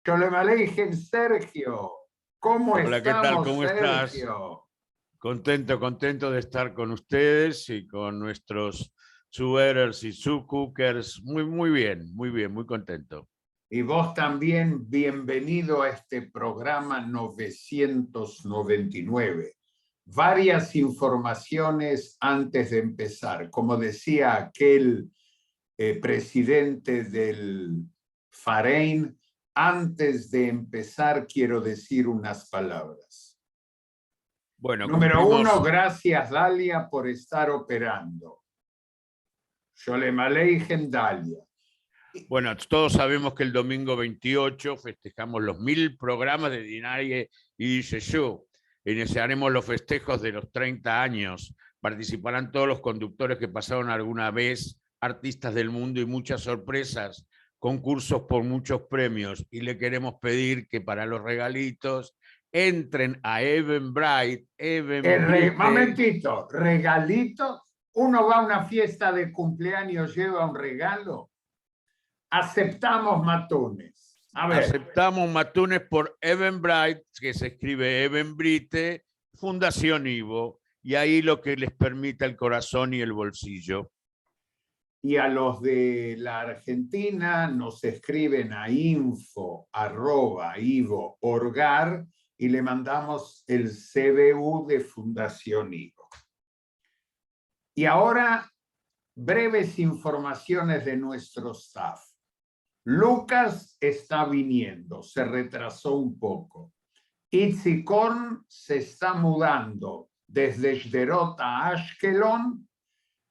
Sholem Aleichem, Sergio. ¿Cómo Hola, ¿qué tal? estamos, ¿Cómo estás? Sergio? Contento de estar con ustedes y con nuestros Zuerers y Zucookers. Muy bien, muy contento. Y vos también, bienvenido a este programa 999. Varias informaciones antes de empezar. Como decía aquel presidente del Farein, antes de empezar quiero decir unas palabras. Bueno, Número uno, gracias Dalia por estar operando. Sholem Aleichem, Dalia. Bueno, todos sabemos que el domingo 28 festejamos los 1000 programas de Dinaye y Dice Yo. Iniciaremos los festejos de los 30 años. Participarán todos los conductores que pasaron alguna vez, artistas del mundo y muchas sorpresas, concursos por muchos premios. Y le queremos pedir que para los regalitos entren a Eventbrite. Momentito, regalitos. Uno va a una fiesta de cumpleaños, lleva un regalo. Aceptamos matones. A ver. Aceptamos matones por Eventbrite, que se escribe Eventbrite, Fundación Ivo, y ahí lo que les permita el corazón y el bolsillo. Y a los de la Argentina nos escriben a info@ivo.org y le mandamos el CBU de Fundación Ivo. Y ahora, breves informaciones de nuestro staff. Lucas está viniendo, se retrasó un poco. Itzik Horn se está mudando desde Sderot a Ashkelon,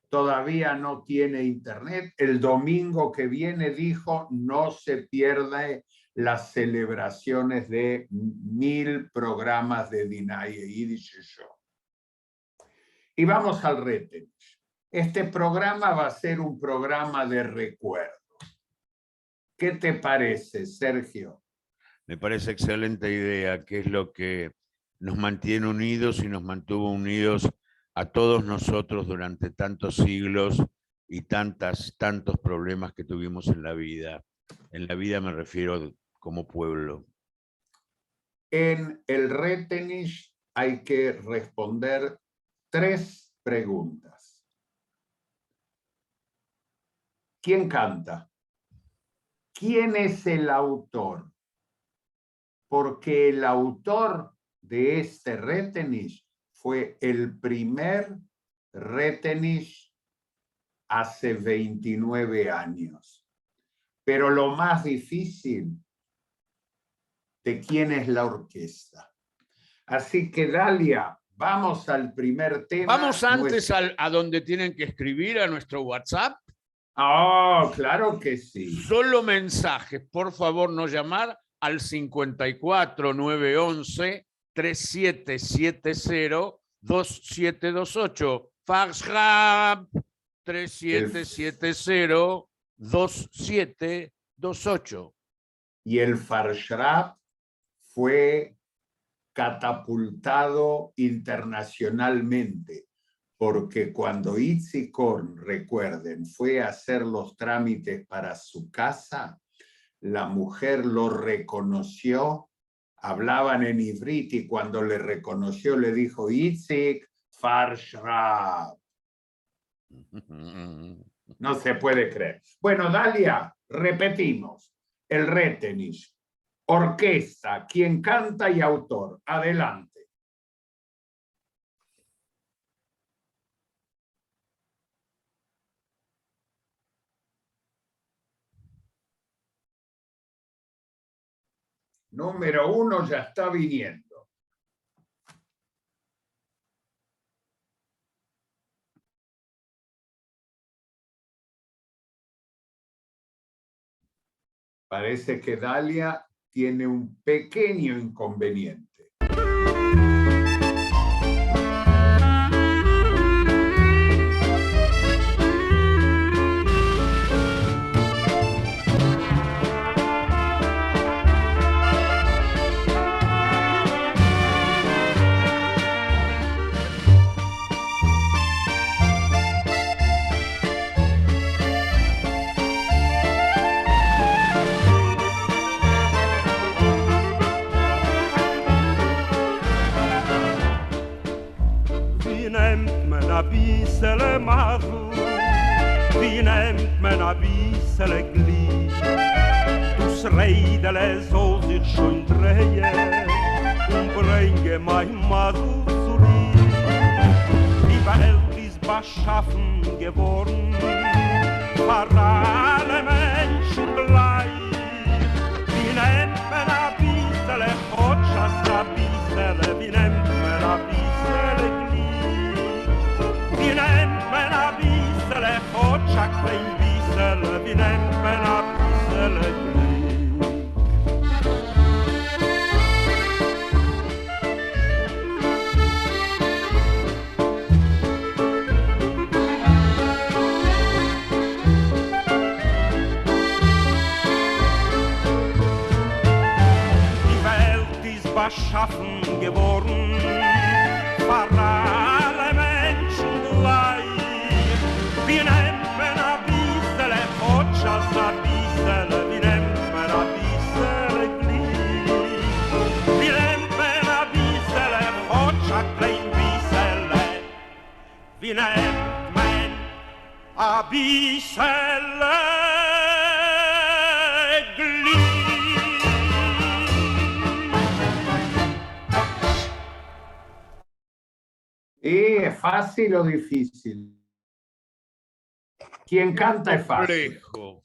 todavía no tiene internet. El domingo que viene dijo, no se pierda las celebraciones de 1000 programas de Dinaye Yiddish Show. Y vamos al Retenich. Este programa va a ser un programa de recuerdo. ¿Qué te parece, Sergio? Me parece excelente idea, que es lo que nos mantiene unidos y nos mantuvo unidos a todos nosotros durante tantos siglos y tantos problemas que tuvimos en la vida. En la vida me refiero como pueblo. En el Retenich hay que responder 3 preguntas. ¿Quién canta? ¿Quién es el autor? Porque el autor de este Retenich fue el primer Retenich hace 29 años. Pero lo más difícil, ¿de quién es la orquesta? Así que, Dalia, vamos al primer tema. Vamos antes a donde tienen que escribir, a nuestro WhatsApp. Oh, claro que sí. Solo mensajes, por favor, no llamar al 54 911 3770 2728. FaxRap 3770 2728. Y el FaxRap fue catapultado internacionalmente, porque cuando Itzik Horn, recuerden, fue a hacer los trámites para su casa, la mujer lo reconoció, hablaban en ivrit y cuando le reconoció le dijo, Itzik, FaxRap. No se puede creer. Bueno, Dalia, repetimos. El Retenich, orquesta, quien canta y autor. Adelante. Número 1 ya está viniendo. Parece que Dalia tiene un pequeño inconveniente. ein bisschen Madel, wie nennt man ein bisschen Glied. Das Rädele soll sich schon drehen und bringe mein Madel zu Lied. Die Welt ist beschaffen geworden, für alle Menschen gleich. Wie nennt man ein bisschen Hotschas, ein bisschen, wie nennt man ein bisschen Glied. Wie nennt man ein bisschen Hotschas, ein bisschen, wie nennt man ein bisschen Glied. Schaffen geworden, für alle Menschen gleich. Wie nennt man ein bisschen Hotschas, ein bisschen, wie nennt man ein bisschen Glied. Wie nennt man ein bisschen Hotschas, ein bisschen, wie nennt man ein bisschen Glied. ¿Es fácil o difícil? Quien canta es fácil. Complejo.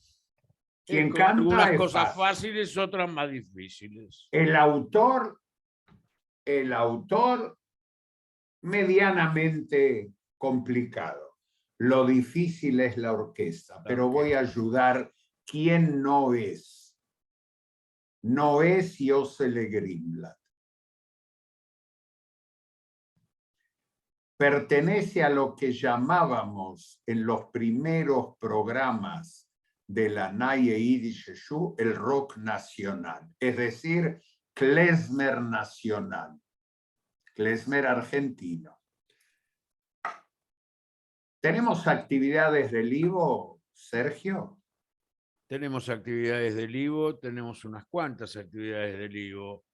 Quien Con canta algunas es cosas fácil. fáciles, otras más difíciles. El autor medianamente complicado. Lo difícil es la orquesta, pero voy a ayudar quien no es. No es Josele Greenblatt. Pertenece a lo que llamábamos en los primeros programas de la Neue Yidische Schule el rock nacional, es decir, klezmer nacional, klezmer argentino. ¿Tenemos actividades del IVO, Sergio? Tenemos actividades del IVO, tenemos unas cuantas actividades del IVO.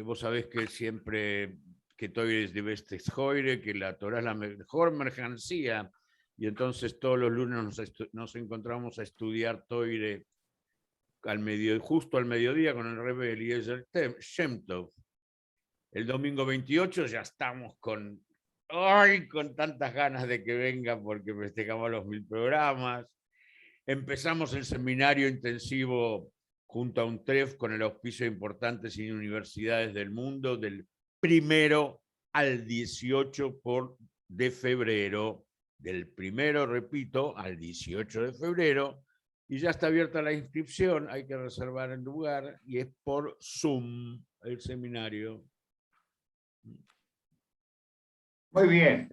Vos sabés que siempre que Toire es de Bestes Hoire, que la Torah es la mejor mercancía, y entonces todos los lunes nos encontramos a estudiar Toire justo al mediodía con el Rebbe Eliezer Shem Tov. El domingo 28 ya estamos con tantas ganas de que venga porque festejamos los 1000 programas. Empezamos el seminario intensivo junto a un TREF con el auspicio de importantes universidades del mundo del 1 al 18 de febrero, del 1, repito, al 18 de febrero, y ya está abierta la inscripción, hay que reservar el lugar, y es por Zoom el seminario. Muy bien.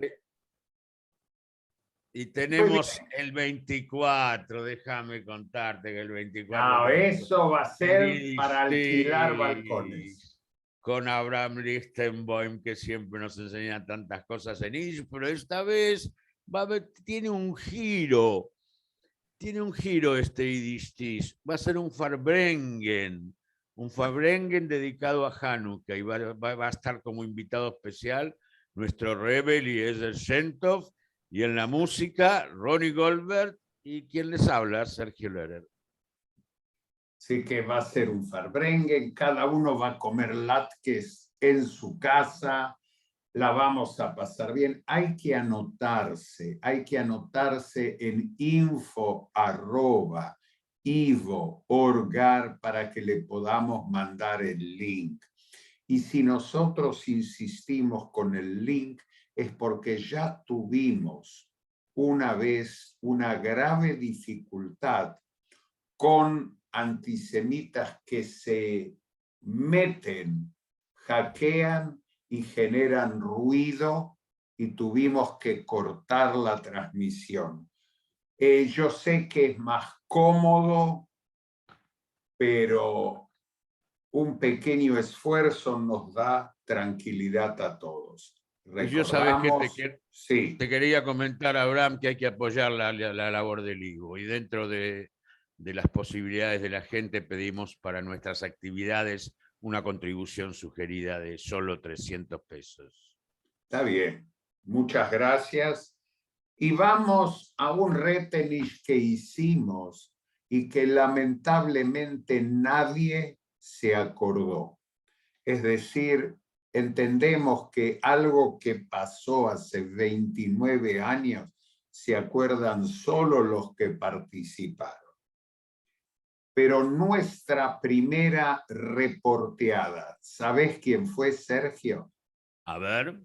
Y tenemos el 24, déjame contarte que el 24... No, eso va a ser para alquilar balcones. Con Abraham Lichtenboim, que siempre nos enseña tantas cosas en Yiddish, pero esta vez tiene un giro este Yiddish. Va a ser un Farbrengen dedicado a Hanukkah, y va a estar como invitado especial nuestro Rebbe Eliezer Shem Tov, y en la música Ronnie Goldberg, y quien les habla, Sergio Lerner. Así que va a ser un Farbrengen, cada uno va a comer latkes en su casa, la vamos a pasar bien. Hay que anotarse en info@ivo.org para que le podamos mandar el link. Y si nosotros insistimos con el link, es porque ya tuvimos una vez una grave dificultad con antisemitas que se meten, hackean y generan ruido, y tuvimos que cortar la transmisión. Yo sé que es más cómodo, pero un pequeño esfuerzo nos da tranquilidad a todos. Y yo sabes que sí. te quería comentar, Abraham, que hay que apoyar la labor del IVO, y dentro de las posibilidades de la gente pedimos para nuestras actividades una contribución sugerida de solo 300 pesos. Está bien, muchas gracias. Y vamos a un Retenich que hicimos y que lamentablemente nadie se acordó. Es decir, entendemos que algo que pasó hace 29 años se acuerdan solo los que participaron. Pero nuestra primera reporteada, ¿sabés quién fue, Sergio? A ver.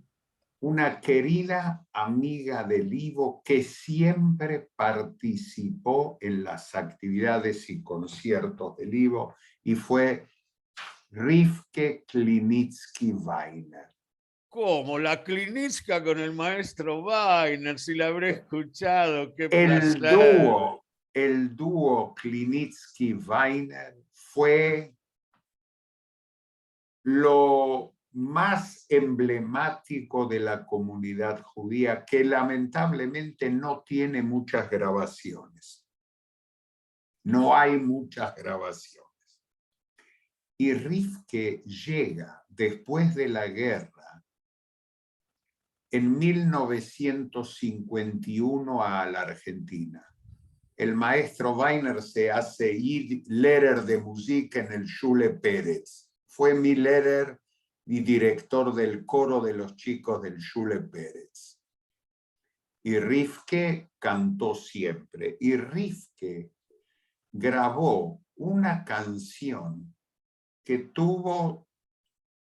Una querida amiga del Ivo que siempre participó en las actividades y conciertos del Ivo y fue Rivke Klinitsky-Weiner. ¿Cómo? La Klinitska con el maestro Weiner, si la habré escuchado, qué El placer. dúo Klinitsky-Weiner fue lo más emblemático de la comunidad judía, que lamentablemente no tiene muchas grabaciones. No hay muchas grabaciones. Y Rivke llega después de la guerra en 1951 a la Argentina. El maestro Weiner se hace Lehrer de Musik en el Schule Pérez. Fue mi Lehrer y director del coro de los chicos del Schule Pérez. Y Rivke cantó siempre. Y Rivke grabó una canción que tuvo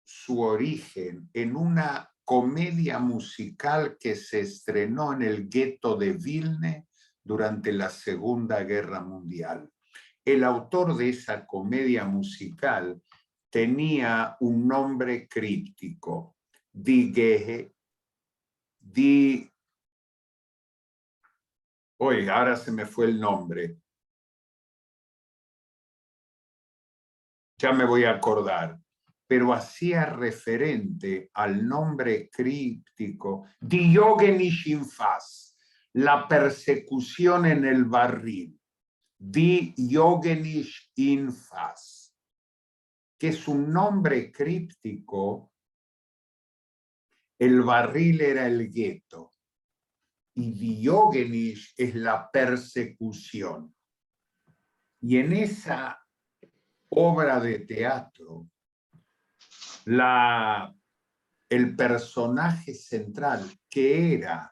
su origen en una comedia musical que se estrenó en el gueto de Vilna durante la Segunda Guerra Mundial. El autor de esa comedia musical tenía un nombre críptico, ahora se me fue el nombre. Ya me voy a acordar, pero hacía referente al nombre críptico Diogenes Infaz, la persecución en el barril. Diogenes Infaz, que es un nombre críptico. El barril era el gueto y Diógenes es la persecución. Y en esa obra de teatro, el personaje central, que era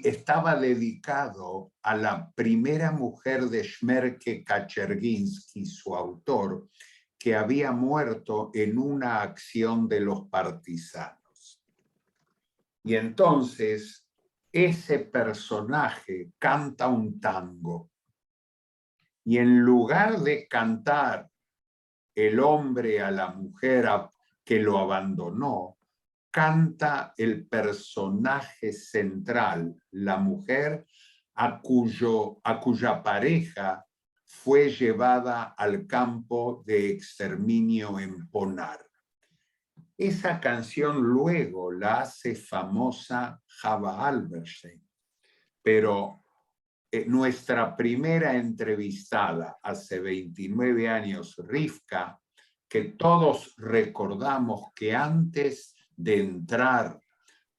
estaba dedicado a la primera mujer de Shmerke Kacherginsky, su autor, que había muerto en una acción de los partisanos. Y entonces ese personaje canta un tango. Y en lugar de cantar el hombre a la mujer que lo abandonó, canta el personaje central, la mujer a cuya pareja fue llevada al campo de exterminio en Ponar. Esa canción luego la hace famosa Java Alberstein, pero nuestra primera entrevistada hace 29 años, Rivka, que todos recordamos que antes de entrar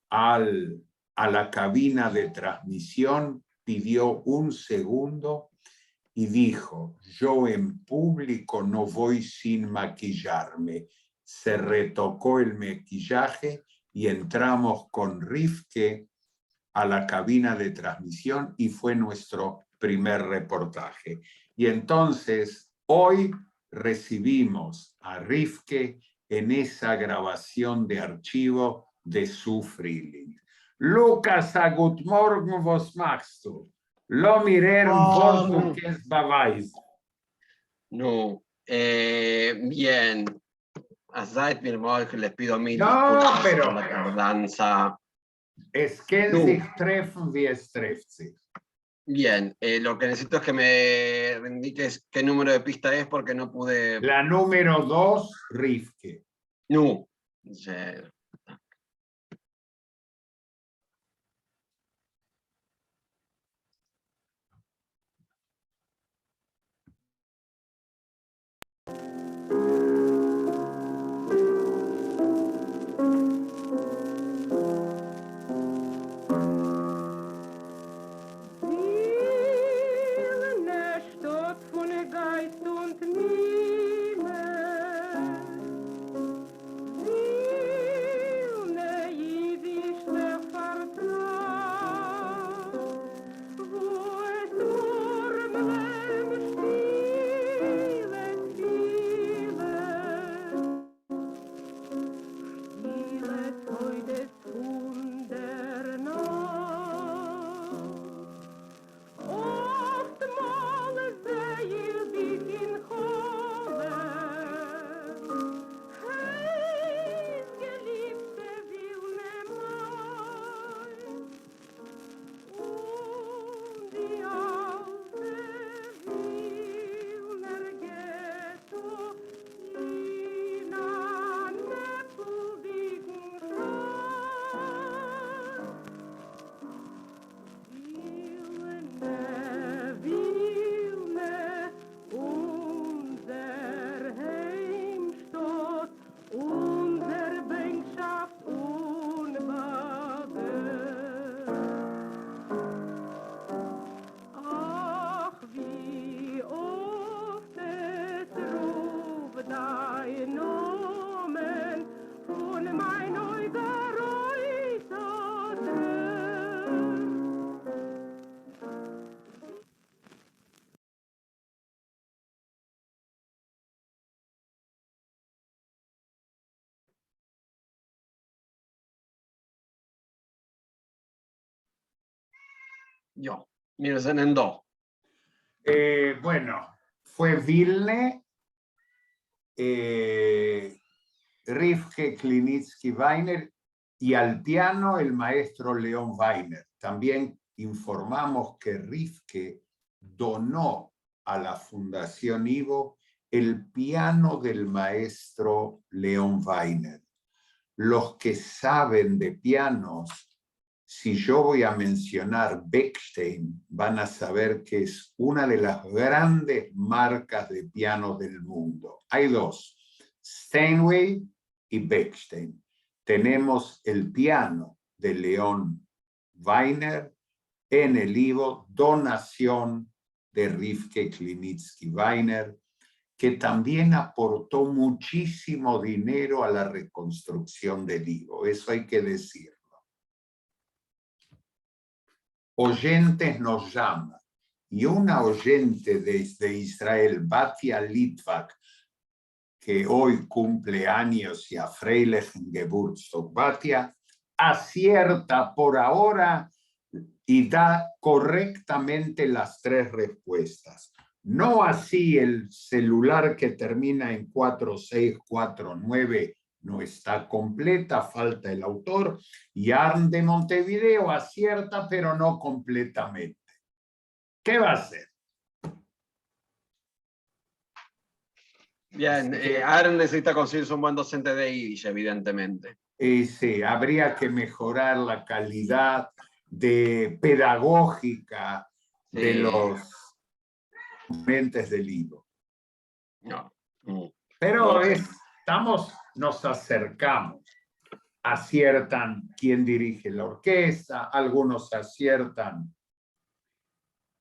a la cabina de transmisión pidió un segundo y dijo: yo en público no voy sin maquillarme. Se retocó el maquillaje y entramos con Rivke a la cabina de transmisión y fue nuestro primer reportaje. Y entonces hoy recibimos a Rivke en esa grabación de archivo de su Freeling. Lucas, a Good Morgen, was machst du? Lo mirer, vos du kennst Beweis. No, bien. Seid mir mal, que les pido mil No, disculpas pero por la tardanza. Es que No. sich treffen, wie es trifft sich. Bien, lo que necesito es que me indiques qué número de pista es porque no pude... La número 2, Rivke. No. freien Namen von mein Eugeräuter Tränen. Ja, wir sind da. Bueno, fue Vilne, Rifke Klinitsky-Weiner y al piano el maestro León Weiner. También informamos que Rifke donó a la Fundación Ivo el piano del maestro León Weiner. Los que saben de pianos, si yo voy a mencionar Bechstein, van a saber que es una de las grandes marcas de pianos del mundo. Hay dos, Steinway y Bechstein. Tenemos el piano de León Weiner en el Ivo, donación de Rifke Klinitsky-Weiner, que también aportó muchísimo dinero a la reconstrucción del Ivo. Eso hay que decirlo. Oyentes nos llama, y una oyente desde Israel, Batia Litvak, que hoy cumple años y a Freilichen Geburtstag, Batia, acierta por ahora y da correctamente las tres respuestas. No así el celular que termina en 4649 no está completa, falta el autor, y Arn de Montevideo acierta, pero no completamente. ¿Qué va a hacer? Bien, Arn necesita conseguirse un buen docente de Yiddish, evidentemente. Sí, habría que mejorar la calidad pedagógica de los mentes del libro. No. Pero nos acercamos. Aciertan quién dirige la orquesta, algunos aciertan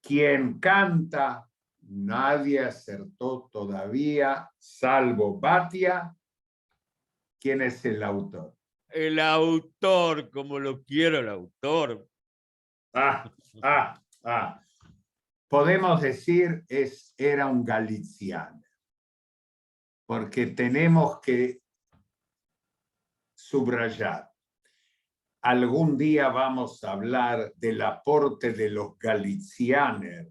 quién canta, nadie acertó todavía, salvo Batia. ¿Quién es el autor? El autor, como lo quiero el autor. Podemos decir era un galiciano, porque tenemos que subrayar. Algún día vamos a hablar del aporte de los galicianos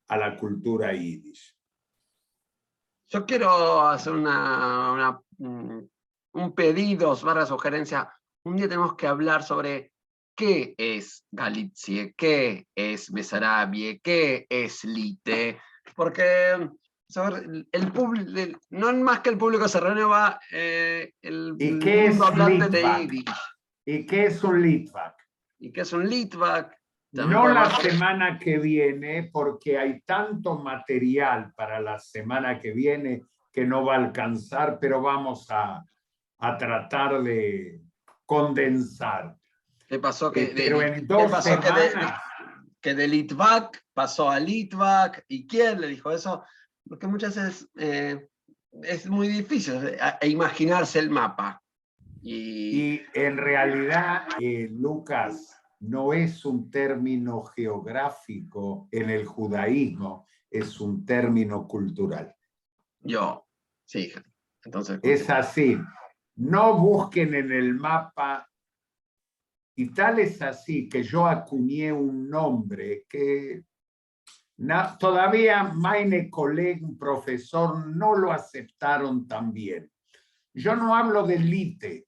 a la cultura yiddish. Yo quiero hacer un pedido, una sugerencia. Un día tenemos que hablar sobre qué es Galicia, qué es Besarabia, qué es Lite, porque el público, no más que el público se renueva, el mundo hablante de Yiddish. ¿Y qué es un Litvak? ¿Y qué es un Litvak? No la semana que viene, porque hay tanto material para la semana que viene que no va a alcanzar, pero vamos a tratar de condensar. ¿Qué pasó? Pero en 2 semanas... Que de Litvak pasó a Litvak, ¿y quién le dijo eso? Porque muchas veces es muy difícil imaginarse el mapa. Y en realidad, Lucas, no es un término geográfico en el judaísmo, es un término cultural. Sí, entonces... Es así, no busquen en el mapa, y tal es así que yo acuñé un nombre que todavía meine colega, un profesor, no lo aceptaron tan bien. Yo no hablo de Lite,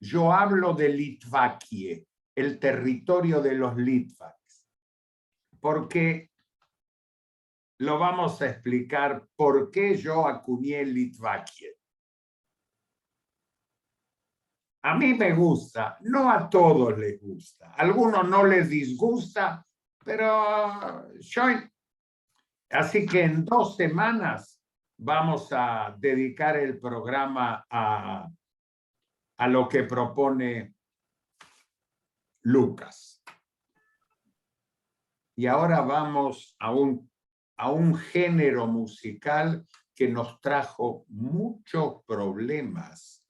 yo hablo de Litvakie, el territorio de los Litvaks, porque lo vamos a explicar por qué yo acuñé Litvakie. A mí me gusta, no a todos les gusta, a algunos no les disgusta, pero yo... Así que en 2 semanas vamos a dedicar el programa a lo que propone Lucas. Y ahora vamos a un género musical que nos trajo muchos problemas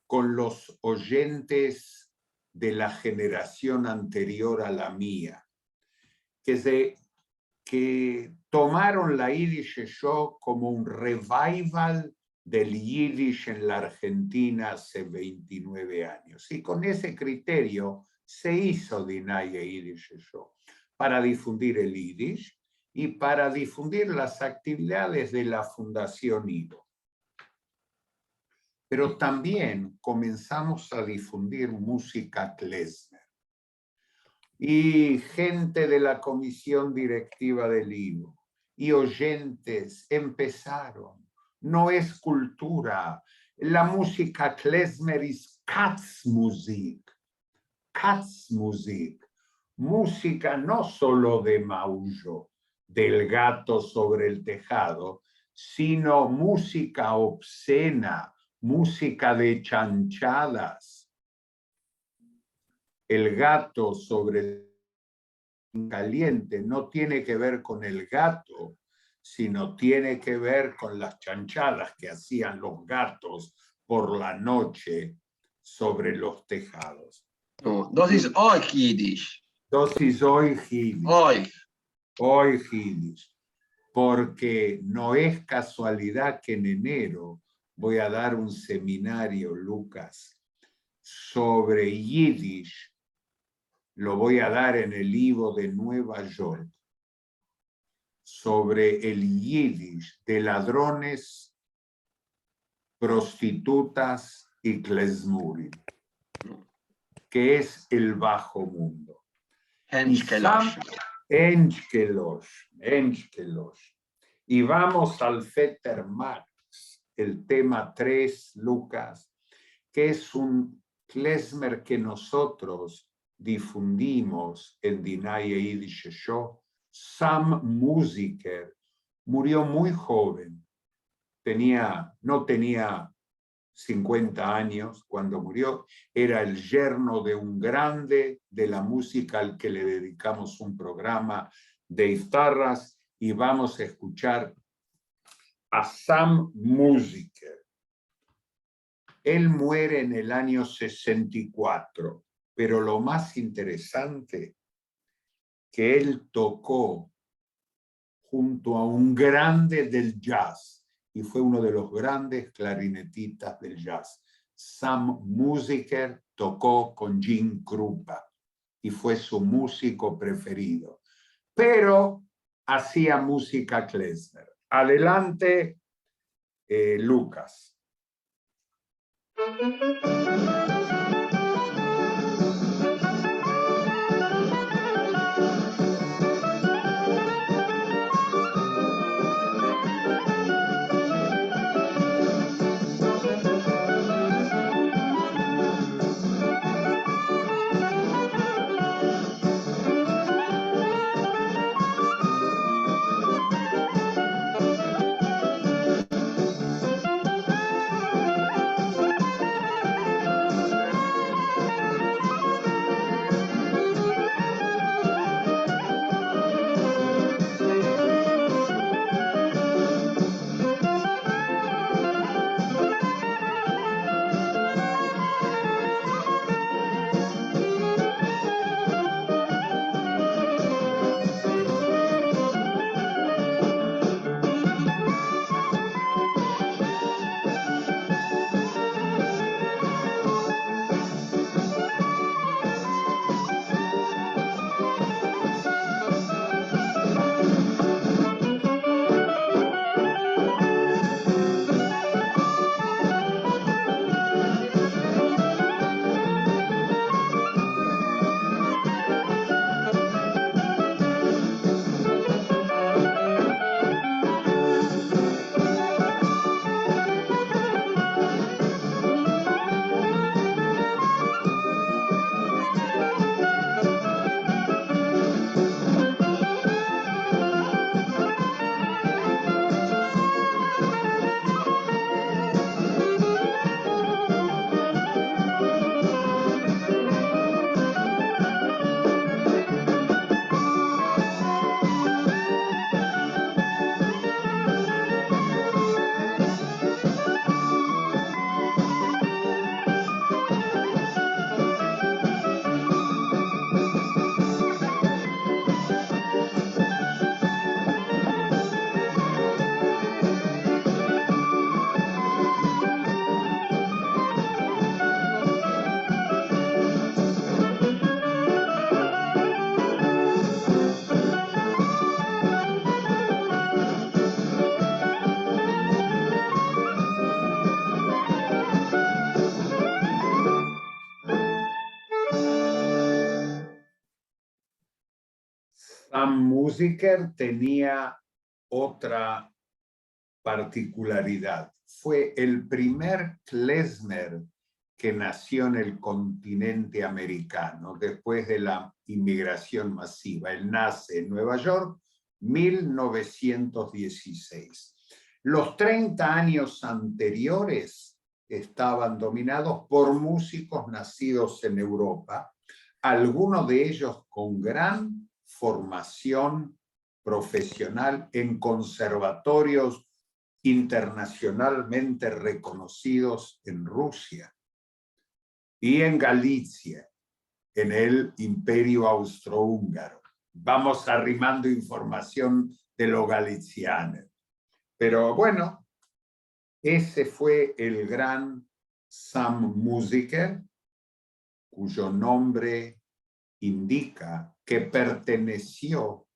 con los oyentes de la generación anterior a la mía, que tomaron la Yiddish Show como un revival del Yiddish en la Argentina hace 29 años. Y con ese criterio se hizo Dinaye Yiddish Show, para difundir el Yiddish y para difundir las actividades de la Fundación Ivo. Pero también comenzamos a difundir música klezmer. Y gente de la comisión directiva del Ivo y oyentes empezaron. No es cultura. La música klezmer es Katzmusik. Katzmusik. Música no solo de maullo, del gato sobre el tejado, sino música obscena, música de chanchadas. El gato sobre el caliente no tiene que ver con el gato, sino tiene que ver con las chanchadas que hacían los gatos por la noche sobre los tejados. No, das ist euch Jiddisch. Dosis hoy Yiddish. Hoy Yiddish. Porque no es casualidad que en enero voy a dar un seminario, Lucas, sobre Yiddish. Lo voy a dar en el Ivo de Nueva York, sobre el Yiddish de ladrones, prostitutas y klezmurim, que es el bajo mundo. Henschkelosh. Henschkelosh. Y vamos al Fetter Max, el tema 3, Lucas, que es un klezmer que nosotros difundimos en Dinaye Yiddish Show. Sam Musiker murió muy joven, no tenía 50 años cuando murió, era el yerno de un grande de la música al que le dedicamos un programa de guitarras, y vamos a escuchar a Sam Musiker. Él muere en el año 64. Pero lo más interesante, que él tocó junto a un grande del jazz y fue uno de los grandes clarinetistas del jazz. Sam Musiker tocó con Jim Krupa y fue su músico preferido. Pero hacía música klezmer. Adelante, Lucas. Sam Musiker tenía otra particularidad. Fue el primer klezmer que nació en el continente americano después de la inmigración masiva. Él nace en Nueva York, 1916. Los 30 años anteriores estaban dominados por músicos nacidos en Europa, algunos de ellos con gran formación profesional en conservatorios internacionalmente reconocidos en Rusia y en Galicia, en el Imperio Austrohúngaro. Vamos arrimando información de los galicianos. Pero bueno, ese fue el gran Sam Musiker, cuyo nombre indica que perteneció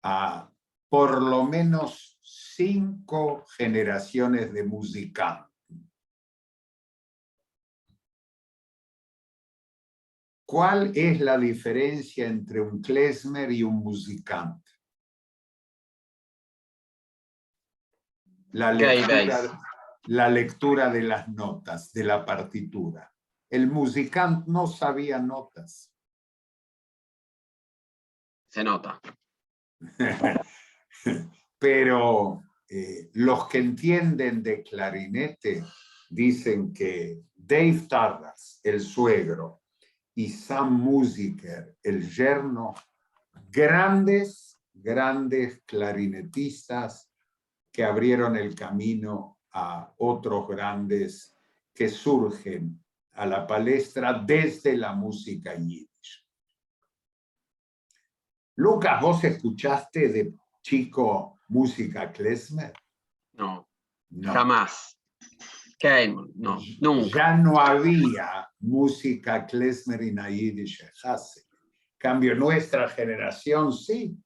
a por lo menos 5 generaciones de musicantes. ¿Cuál es la diferencia entre un klezmer y un musicante? La lectura de las notas, de la partitura. El musicante no sabía notas. Se nota. Pero los que entienden de clarinete dicen que Dave Tardas, el suegro, y Sam Musiker, el yerno, grandes clarinetistas que abrieron el camino a otros grandes que surgen a la palestra desde la música yiddish. Lucas, ¿vos escuchaste de chico música klezmer? No, No. jamás. No, nunca. Ya no había música klezmer y yiddish Hasene. Cambio, nuestra generación sí,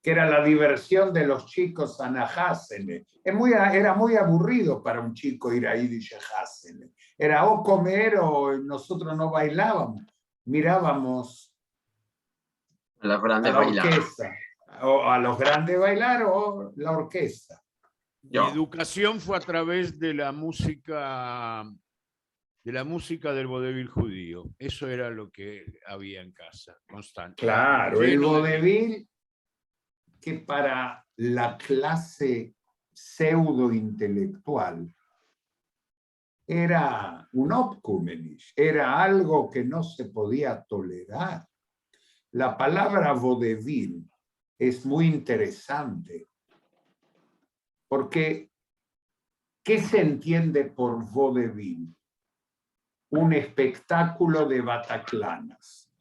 que era la diversión de los chicos a Hasene. Era muy aburrido para un chico ir a Yiddish Hasene. Era o comer o nosotros no bailábamos, mirábamos A los grandes a la orquesta, o a los grandes bailar o la orquesta. Mi educación fue a través de la música del vodevil judío. Eso era lo que había en casa, constante. Claro, el Lleno de- vodevil que para la clase pseudo-intelectual era un obcúmenis, era algo que no se podía tolerar. La palabra vodevil es muy interesante porque ¿qué se entiende por vodevil? Un espectáculo de Bataclanas.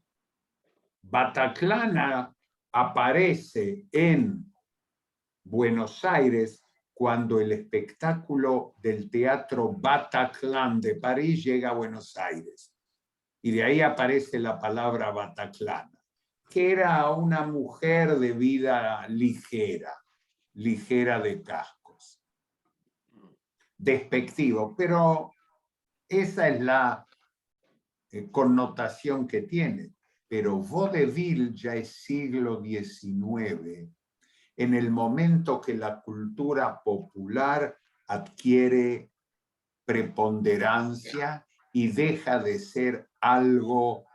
Bataclana aparece en Buenos Aires cuando el espectáculo del Teatro Bataclan de París llega a Buenos Aires. Y de ahí aparece la palabra Bataclana, que era una mujer de vida ligera de cascos. Despectivo, pero esa es la connotación que tiene. Pero vodevil ya es siglo XIX, en el momento que la cultura popular adquiere preponderancia y deja de ser algo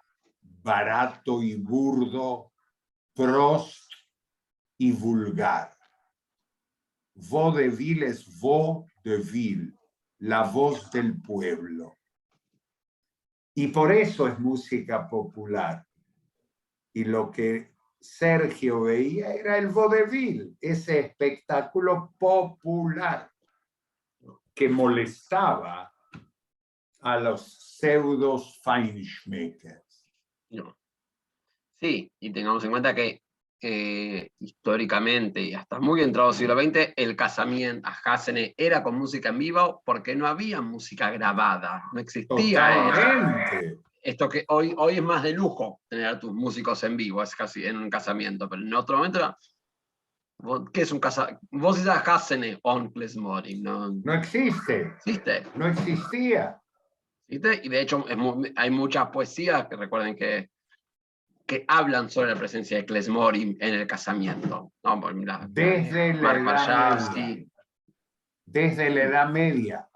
barato y burdo, Prost y vulgar. Vodevil es vaudeville, la voz del pueblo. Y por eso es música popular. Y lo que Sergio veía era el vodevil, ese espectáculo popular que molestaba a los pseudos feinschmeckers. No. Sí, y tengamos en cuenta que históricamente y hasta muy entrado siglo XX, el casamiento a Hasene era con música en vivo porque no había música grabada, no existía. Totalmente. Esto que hoy es más de lujo tener a tus músicos en vivo, es casi en un casamiento, pero en otro momento era, ¿qué es un casamiento? Vos dices a Hasene on Klezmorim, ¿no? No existe. Existe. No existía. ¿Viste? Y de hecho hay mucha poesía, que recuerden que que hablan sobre la presencia de klezmorim en el casamiento. ¿No? Desde la Mark Edad Warshawski. Media. Desde la Edad Media,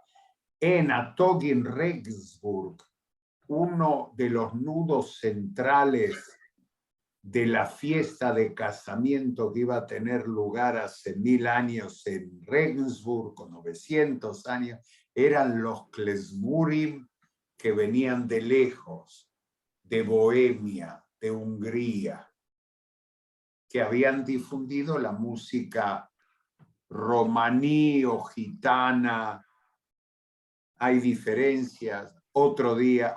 en Atogin Regensburg, uno de los nudos centrales de la fiesta de casamiento que iba a tener lugar hace 1000 años en Regensburg, con 900 años, eran los klezmurim que venían de lejos, de Bohemia, de Hungría, que habían difundido la música romaní o gitana. Hay diferencias. Otro día,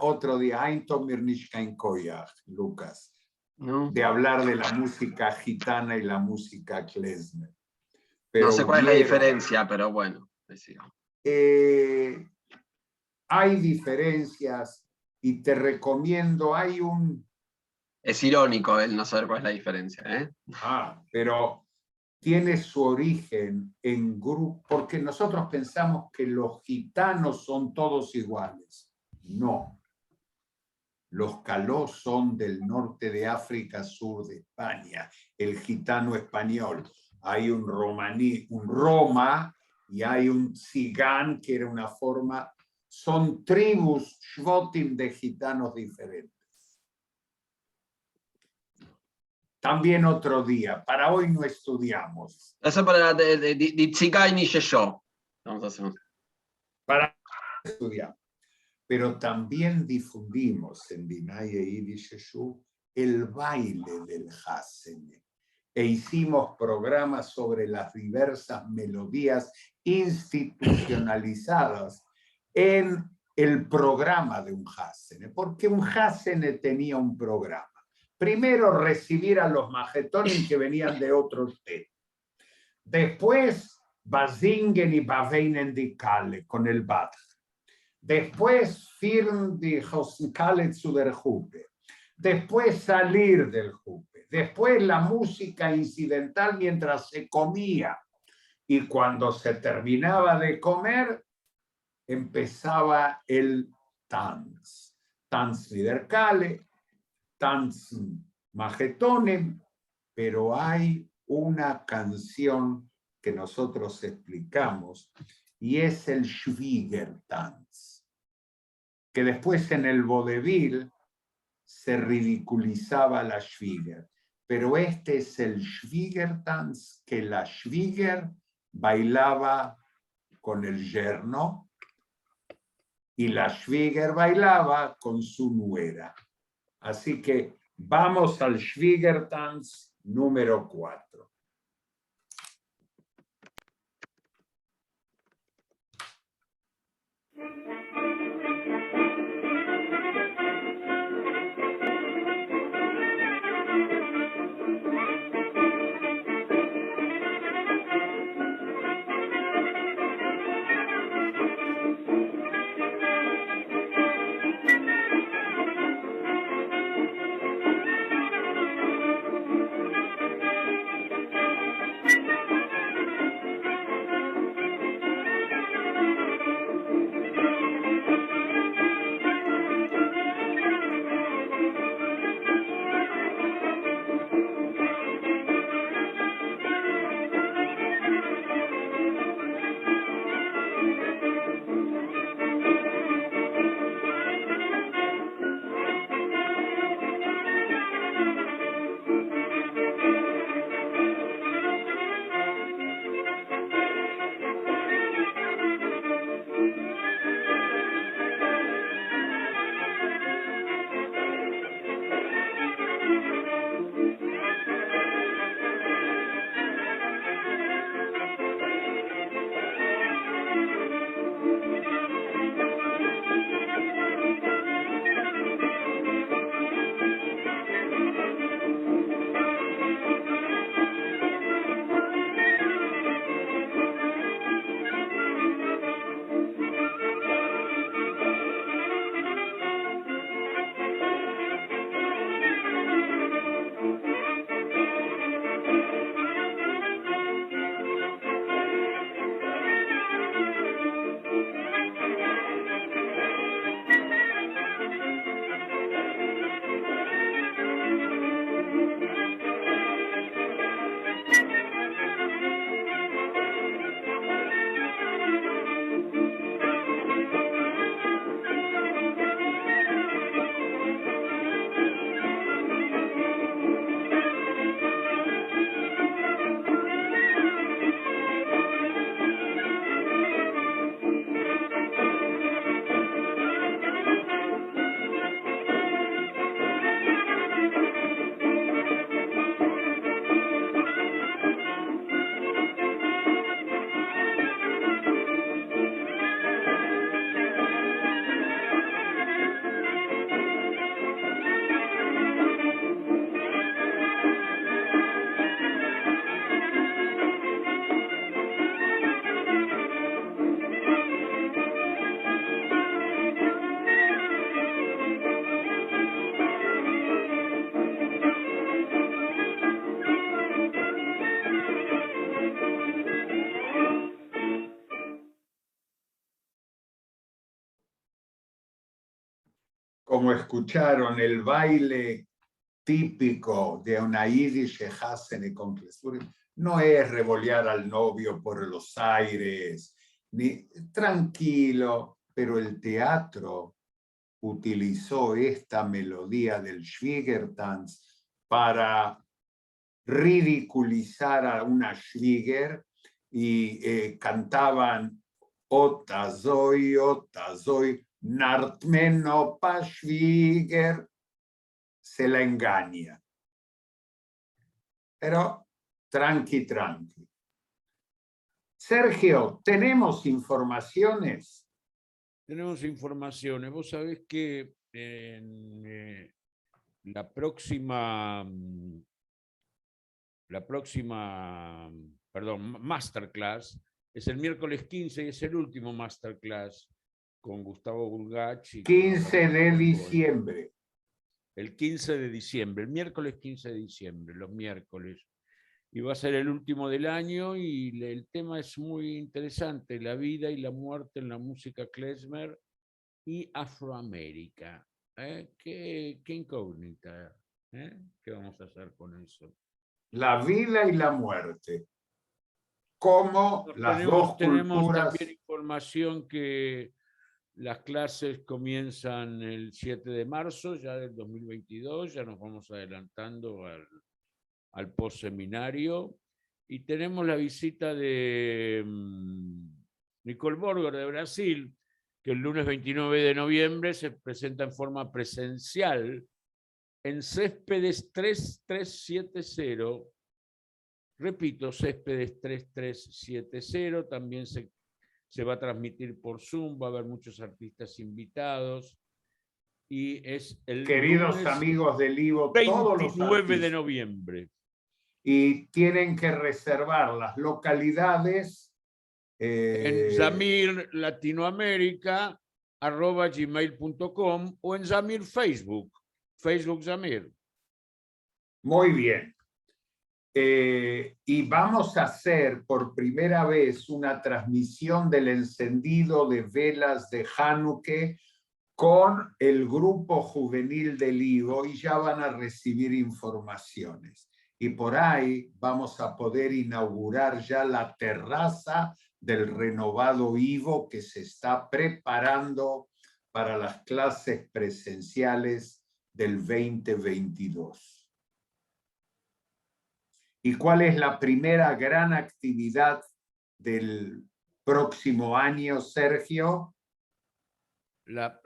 Lucas, ¿No? de hablar de la música gitana y la música klezmer. No sé cuál es la hubieron, diferencia, pero bueno. hay diferencias y te recomiendo, Es irónico el no saber cuál es la diferencia, ¿eh? pero tiene su origen en grupos, porque nosotros pensamos que los gitanos son todos iguales. No. Los calós son del norte de África, sur de España, el gitano español. Hay un romaní, un roma, y hay un tzigán, que era una forma, son tribus, shvotim de gitanos diferentes. También otro día, para hoy no estudiamos. Eso para di Tzigai ni Shesho. Vamos a hacer. Para estudiar. Pero también difundimos en Dinaye Yiddish Yeshu el baile del Hasene. E hicimos programas sobre las diversas melodías institucionalizadas en el programa de un Hasene, porque un Hasene tenía un programa. Primero, recibir a los majetonim que venían de otros té. Después, Basingen y Baveinen di Kale, con el Bad. Después, Firm die Hosenkale zu der Hupe. Después, salir del Hupe. Después, la música incidental mientras se comía. Y cuando se terminaba de comer, empezaba el Tanz. Tanz Liederkale, Tanz Majetonem, pero hay una canción que nosotros explicamos y es el Schwiegertanz, que después en el vodevil se ridiculizaba la Schwieger, pero este es el Schwiegertanz que la Schwieger bailaba con el yerno y la Schwieger bailaba con su nuera. Así que vamos al Schwiegertanz número 4. como escucharon, el baile típico de una Yiddish Hasene con Klesburim no es revolear al novio por los aires, ni tranquilo, pero el teatro utilizó esta melodía del Schwiegertanz para ridiculizar a una Schwieger y cantaban Ota Zoy, Nartmeno pa Schwieger, se la engaña. Pero tranqui. Sergio, ¿tenemos informaciones? Tenemos informaciones. Vos sabés que en la próxima, masterclass es el miércoles 15 y es el último masterclass con Gustavo Gulgach. 15 de diciembre. El 15 de diciembre, el miércoles 15 de diciembre, los miércoles. Y va a ser el último del año y el tema es muy interesante, la vida y la muerte en la música klezmer y Afroamérica. Qué incógnita. ¿Qué vamos a hacer con eso? La vida y la muerte. Como las dos tenemos culturas. También información que las clases comienzan el 7 de marzo ya del 2022, ya nos vamos adelantando al postseminario, y tenemos la visita de Nicole Borger de Brasil, que el lunes 29 de noviembre se presenta en forma presencial en Céspedes 3370. Repito, Céspedes 3370, también se va a transmitir por Zoom, va a haber muchos artistas invitados. Y es el Queridos lunes amigos del Ivo, 29 de noviembre. Y tienen que reservar las localidades En Zamir Latinoamérica @gmail.com o en Zamir Facebook Zamir. Muy bien. Y vamos a hacer por primera vez una transmisión del encendido de velas de Hanukkah con el grupo juvenil del Ivo y ya van a recibir informaciones. Y por ahí vamos a poder inaugurar ya la terraza del renovado Ivo que se está preparando para las clases presenciales del 2022. ¿Y cuál es la primera gran actividad del próximo año, Sergio? La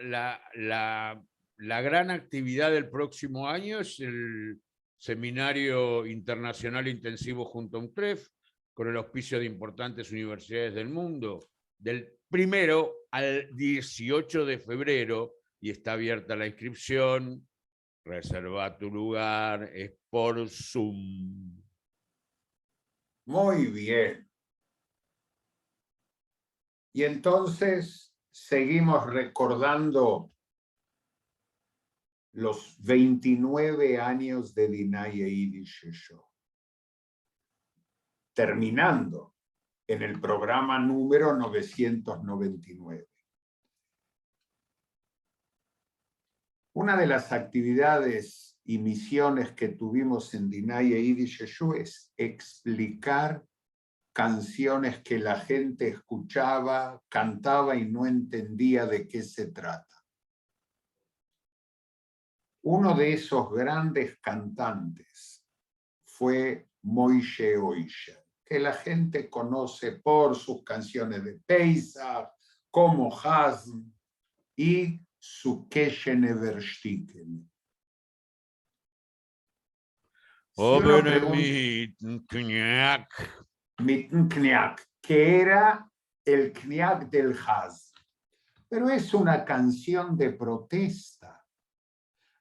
gran actividad del próximo año es el Seminario Internacional Intensivo junto a UNCREF, con el auspicio de importantes universidades del mundo, del 1 al 18 de febrero, y está abierta la inscripción. Reserva tu lugar, es por Zoom. Muy bien. Y entonces seguimos recordando los 29 años de Dinaya Yiddish Show, terminando en el programa número 999. Una de las actividades y misiones que tuvimos en Dinaya Yiddish Show es explicar canciones que la gente escuchaba, cantaba y no entendía de qué se trata. Uno de esos grandes cantantes fue Moishe Oisher, que la gente conoce por sus canciones de Pesach, como Hazm y su Keshen Verstiken. Mitnkniak, que era el Kniak del Haz. Pero es una canción de protesta.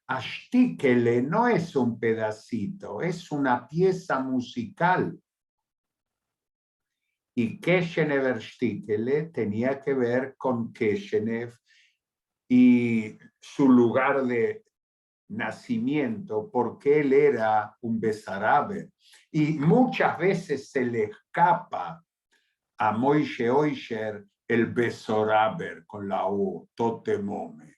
Ashtikele no es un pedacito, es una pieza musical. Y Keshenev Erstikele tenía que ver con Keshenev y su lugar de nacimiento, porque él era un Besarabe. Y muchas veces se le escapa a Moishe Oisher el Besoraber con la U, Totemome.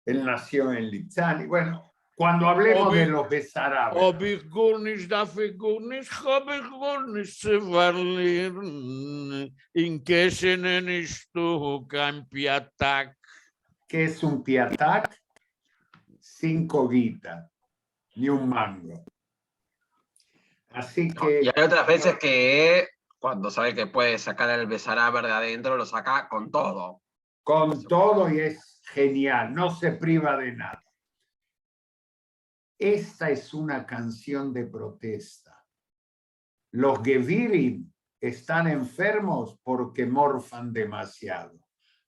Él nació en Lizani. Bueno, cuando hablemos de los besarabes, Ob ich gar nicht, darf ich gar nicht, hab ich gar nicht zu verlieren. In Keshenen nicht du kein Piatak. ¿qué es un piatac? 5 guitas, ni un mango. Así que Y hay otras veces que cuando sabe que puede sacar el besaráber de adentro, lo saca con todo. con todo y es genial, no se priva de nada. Esta es una canción de protesta. Los Gevirim están enfermos porque morfan demasiado.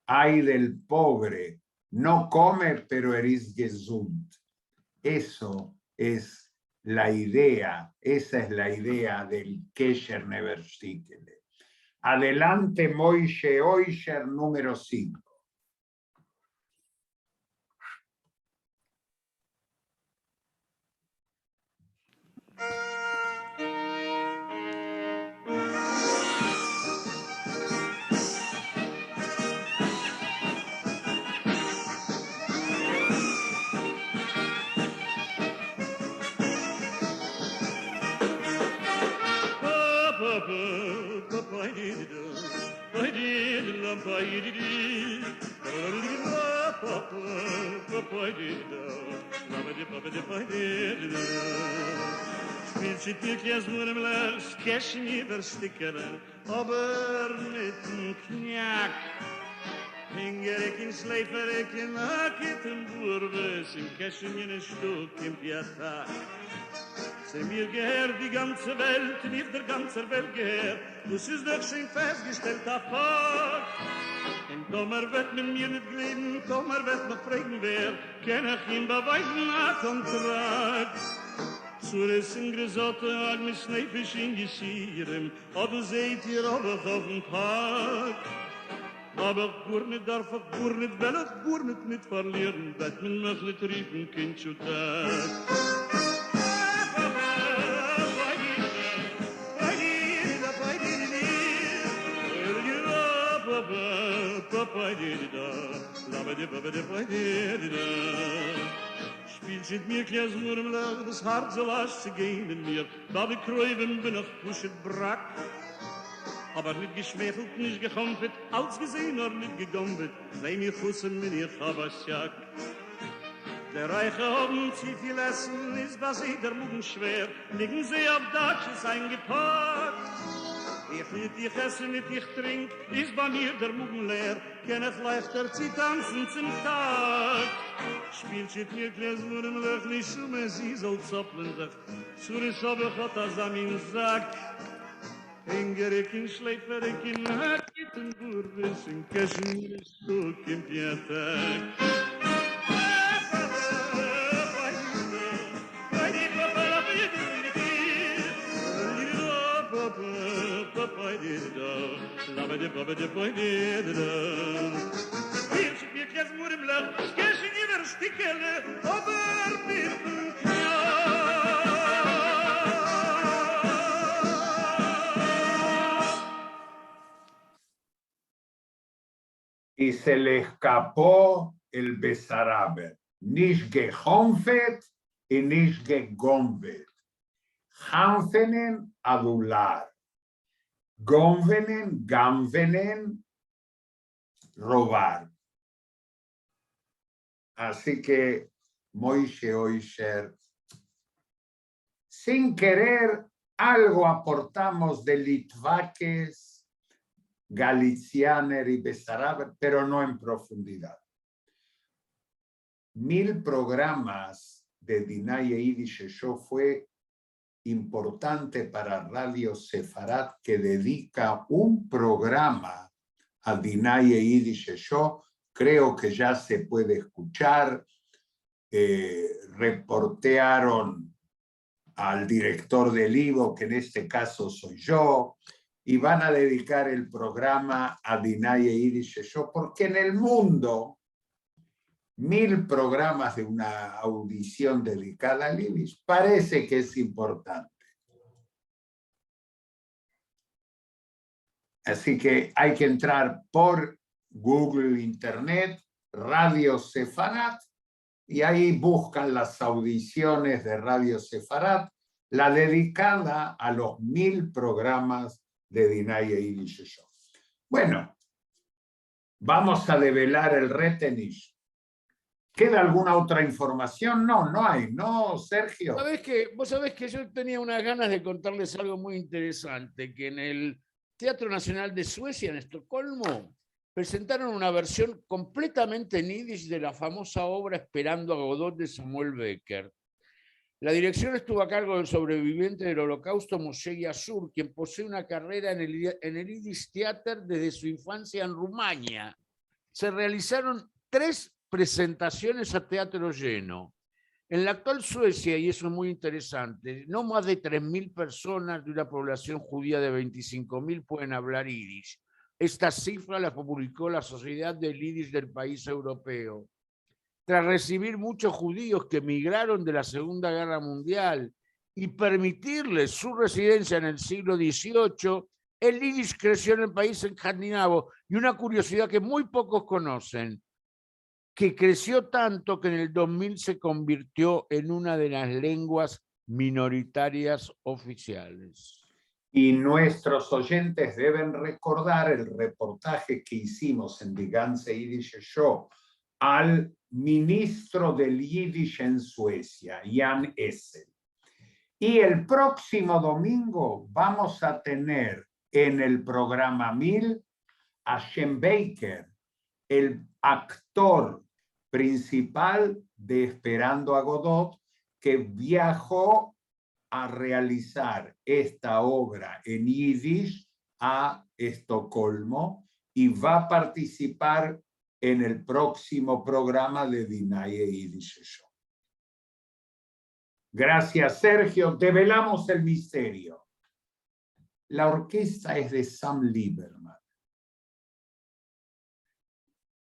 Ay del pobre, no come pero eres gesund. Eso es la idea, esa es la idea del Kesher Neverstikele. Adelante Moishe Oisher número 5. Spielt wirklich nur im Lärsch, Käschen überstickere, aber mit dem Knack. Hingerik in Schleiferik in Akit im Burbes, im Käschen in ein Stück im Piatak. Se mir gehört die ganze Welt, nicht der ganze Welt gehört, das ist doch schon festgestellt, Fakt. In Tomer wird mit mir nicht gleden, Tomer wird noch fragen, wer kann ich ihm beweisen, ein Kontrakt. Zures in Grisotte, ag mis Neifisch in Geschieren, oder seht ihr aber auf den Park. Aber Gurnet darf ich Gurnet, will ich Gurnet nicht verlieren, wird man mich nicht riefen, Kind zu Tag. Spielt mir kleines Murmler, das Hart so lasst zu gehen in mir, da die Kräuven bin ich pushet brack. Aber nicht geschwefelt, nicht gekompet, als gesehen oder nicht gegombet, sei mir Fussen mit ihr Chabasjak. Der Reiche haben zu viel Essen, ist was sie der Mugen schwer, liegen sie auf Dach, ist eingepackt. Ich nicht, ich esse nicht, ich trink, ist bei mir der Mugen leer, kann ich leichter zu tanzen zum Tag. Spielt sich mir kleines Wurmlech, nicht schumme, sie soll zoppeln sich, Zuris hab ich hat das am in Sack. Hingerik in Schleiferik in Hakit in Burbis, in Keschen in Stück im Piatak. Y se le escapó el Besaraber. Nicht gehonfet y nicht gegombet. Hanfenen adular. Gonvenen, gamvenen, robar. Así que Moishe Oisher, sin querer, algo aportamos de Litvaques, Galicianer y Besaraber, pero no en profundidad. 1000 programas de Dinah e Yiddish Show fue importante para Radio Sefarat, que dedica un programa a Dinah e Yiddish Show. Creo que ya se puede escuchar. Reportearon al director del IVO, que en este caso soy yo, y van a dedicar el programa a Dinah e Yiddish Show, porque en el mundo 1000 programas de una audición dedicada al Yiddish parece que es importante. Así que hay que entrar por Google, Internet, Radio Sefarat, y ahí buscan las audiciones de Radio Sefarat, la dedicada a los 1000 programas de Dinaye Yiddish Show. Bueno, vamos a develar el retenish. ¿Queda alguna otra información? No, no hay, ¿no, Sergio? Vos sabés que yo tenía unas ganas de contarles algo muy interesante, que en el Teatro Nacional de Suecia, en Estocolmo, presentaron una versión completamente en yiddish de la famosa obra Esperando a Godot de Samuel Beckett. La dirección estuvo a cargo del sobreviviente del Holocausto Moshe Yasur, quien posee una carrera en el Yiddish Theater desde su infancia en Rumania. Se realizaron 3 presentaciones a teatro lleno. En la actual Suecia, y eso es muy interesante, no más de 3.000 personas de una población judía de 25.000 pueden hablar yiddish. Esta cifra la publicó la Sociedad del Yiddish del país europeo. Tras recibir muchos judíos que emigraron de la Segunda Guerra Mundial y permitirles su residencia en el siglo XVIII, el yiddish creció en el país escandinavo. Y una curiosidad que muy pocos conocen, que creció tanto que en el 2000 se convirtió en una de las lenguas minoritarias oficiales. Y nuestros oyentes deben recordar el reportaje que hicimos en Die ganze Yiddish Show al ministro del Yiddish en Suecia, Jan Essel. Y el próximo domingo vamos a tener en el programa 1000 a Shem Baker, el actor principal de Esperando a Godot, que viajó a realizar esta obra en Yiddish a Estocolmo y va a participar en el próximo programa de Dinaye Yiddish Show. Gracias, Sergio. Develamos el misterio. La orquesta es de Sam Lieberman.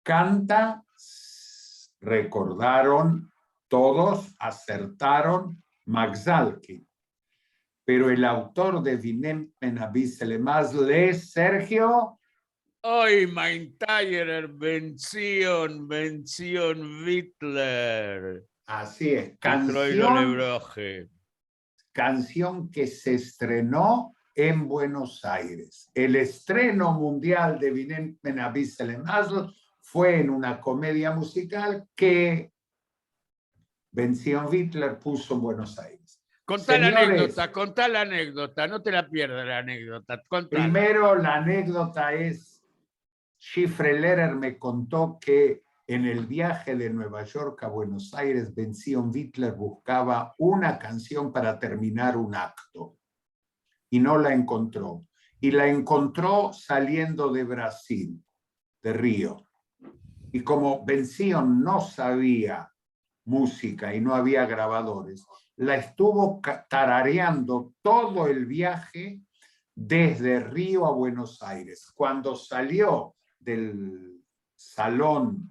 Canta, recordaron, todos acertaron, Max Zalkin. Pero el autor de Vinem Menabisele Masle es Sergio. Hoy mein Teirer, Benzion Wittler. Así es, canción que se estrenó en Buenos Aires. El estreno mundial de Vinem Menabisele Masle fue en una comedia musical que Benzion Wittler puso en Buenos Aires. Contá la anécdota, no te la pierdas la anécdota. Contala. Primero, la anécdota es, Schifre Lehrer me contó que en el viaje de Nueva York a Buenos Aires, Benzion Wittler buscaba una canción para terminar un acto y no la encontró. Y la encontró saliendo de Brasil, de Río. Y como Benzion no sabía música y no había grabadores, la estuvo tarareando todo el viaje desde Río a Buenos Aires. Cuando salió del salón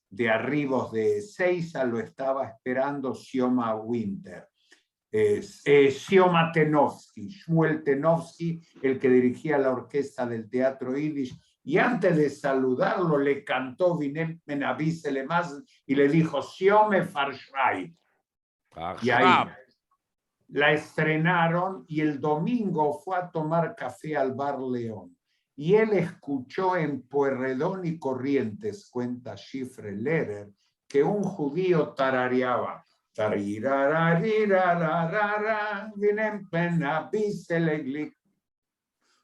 de arribos de Ezeiza, lo estaba esperando Sioma Winter. Sioma Tenovsky, Shmuel Tenovsky, el que dirigía la orquesta del Teatro Yiddish, y antes de saludarlo le cantó Vinem Menabisele Masle y le dijo Siome Farshai. Y ahí la estrenaron y el domingo fue a tomar café al Bar León. Y él escuchó en Pueyrredón y Corrientes, cuenta Schifre Lehrer, que un judío tarareaba.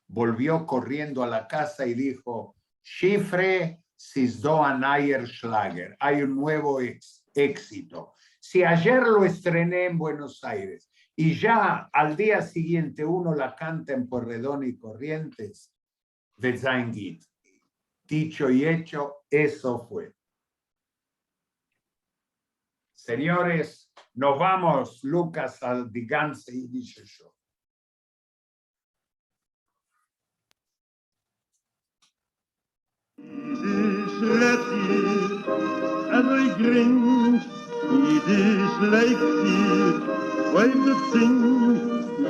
Volvió corriendo a la casa y dijo, Schifre Sisdo Anayer Schlager, hay un nuevo éxito. Si ayer lo estrené en Buenos Aires y ya al día siguiente uno la canta en Pueyrredón y Corrientes, dicho y hecho, eso fue. Señores, nos vamos, Lucas, al Die ganze Yiddish Show. Yiddish letzit, every grin, Yiddish letzit, wave the sing,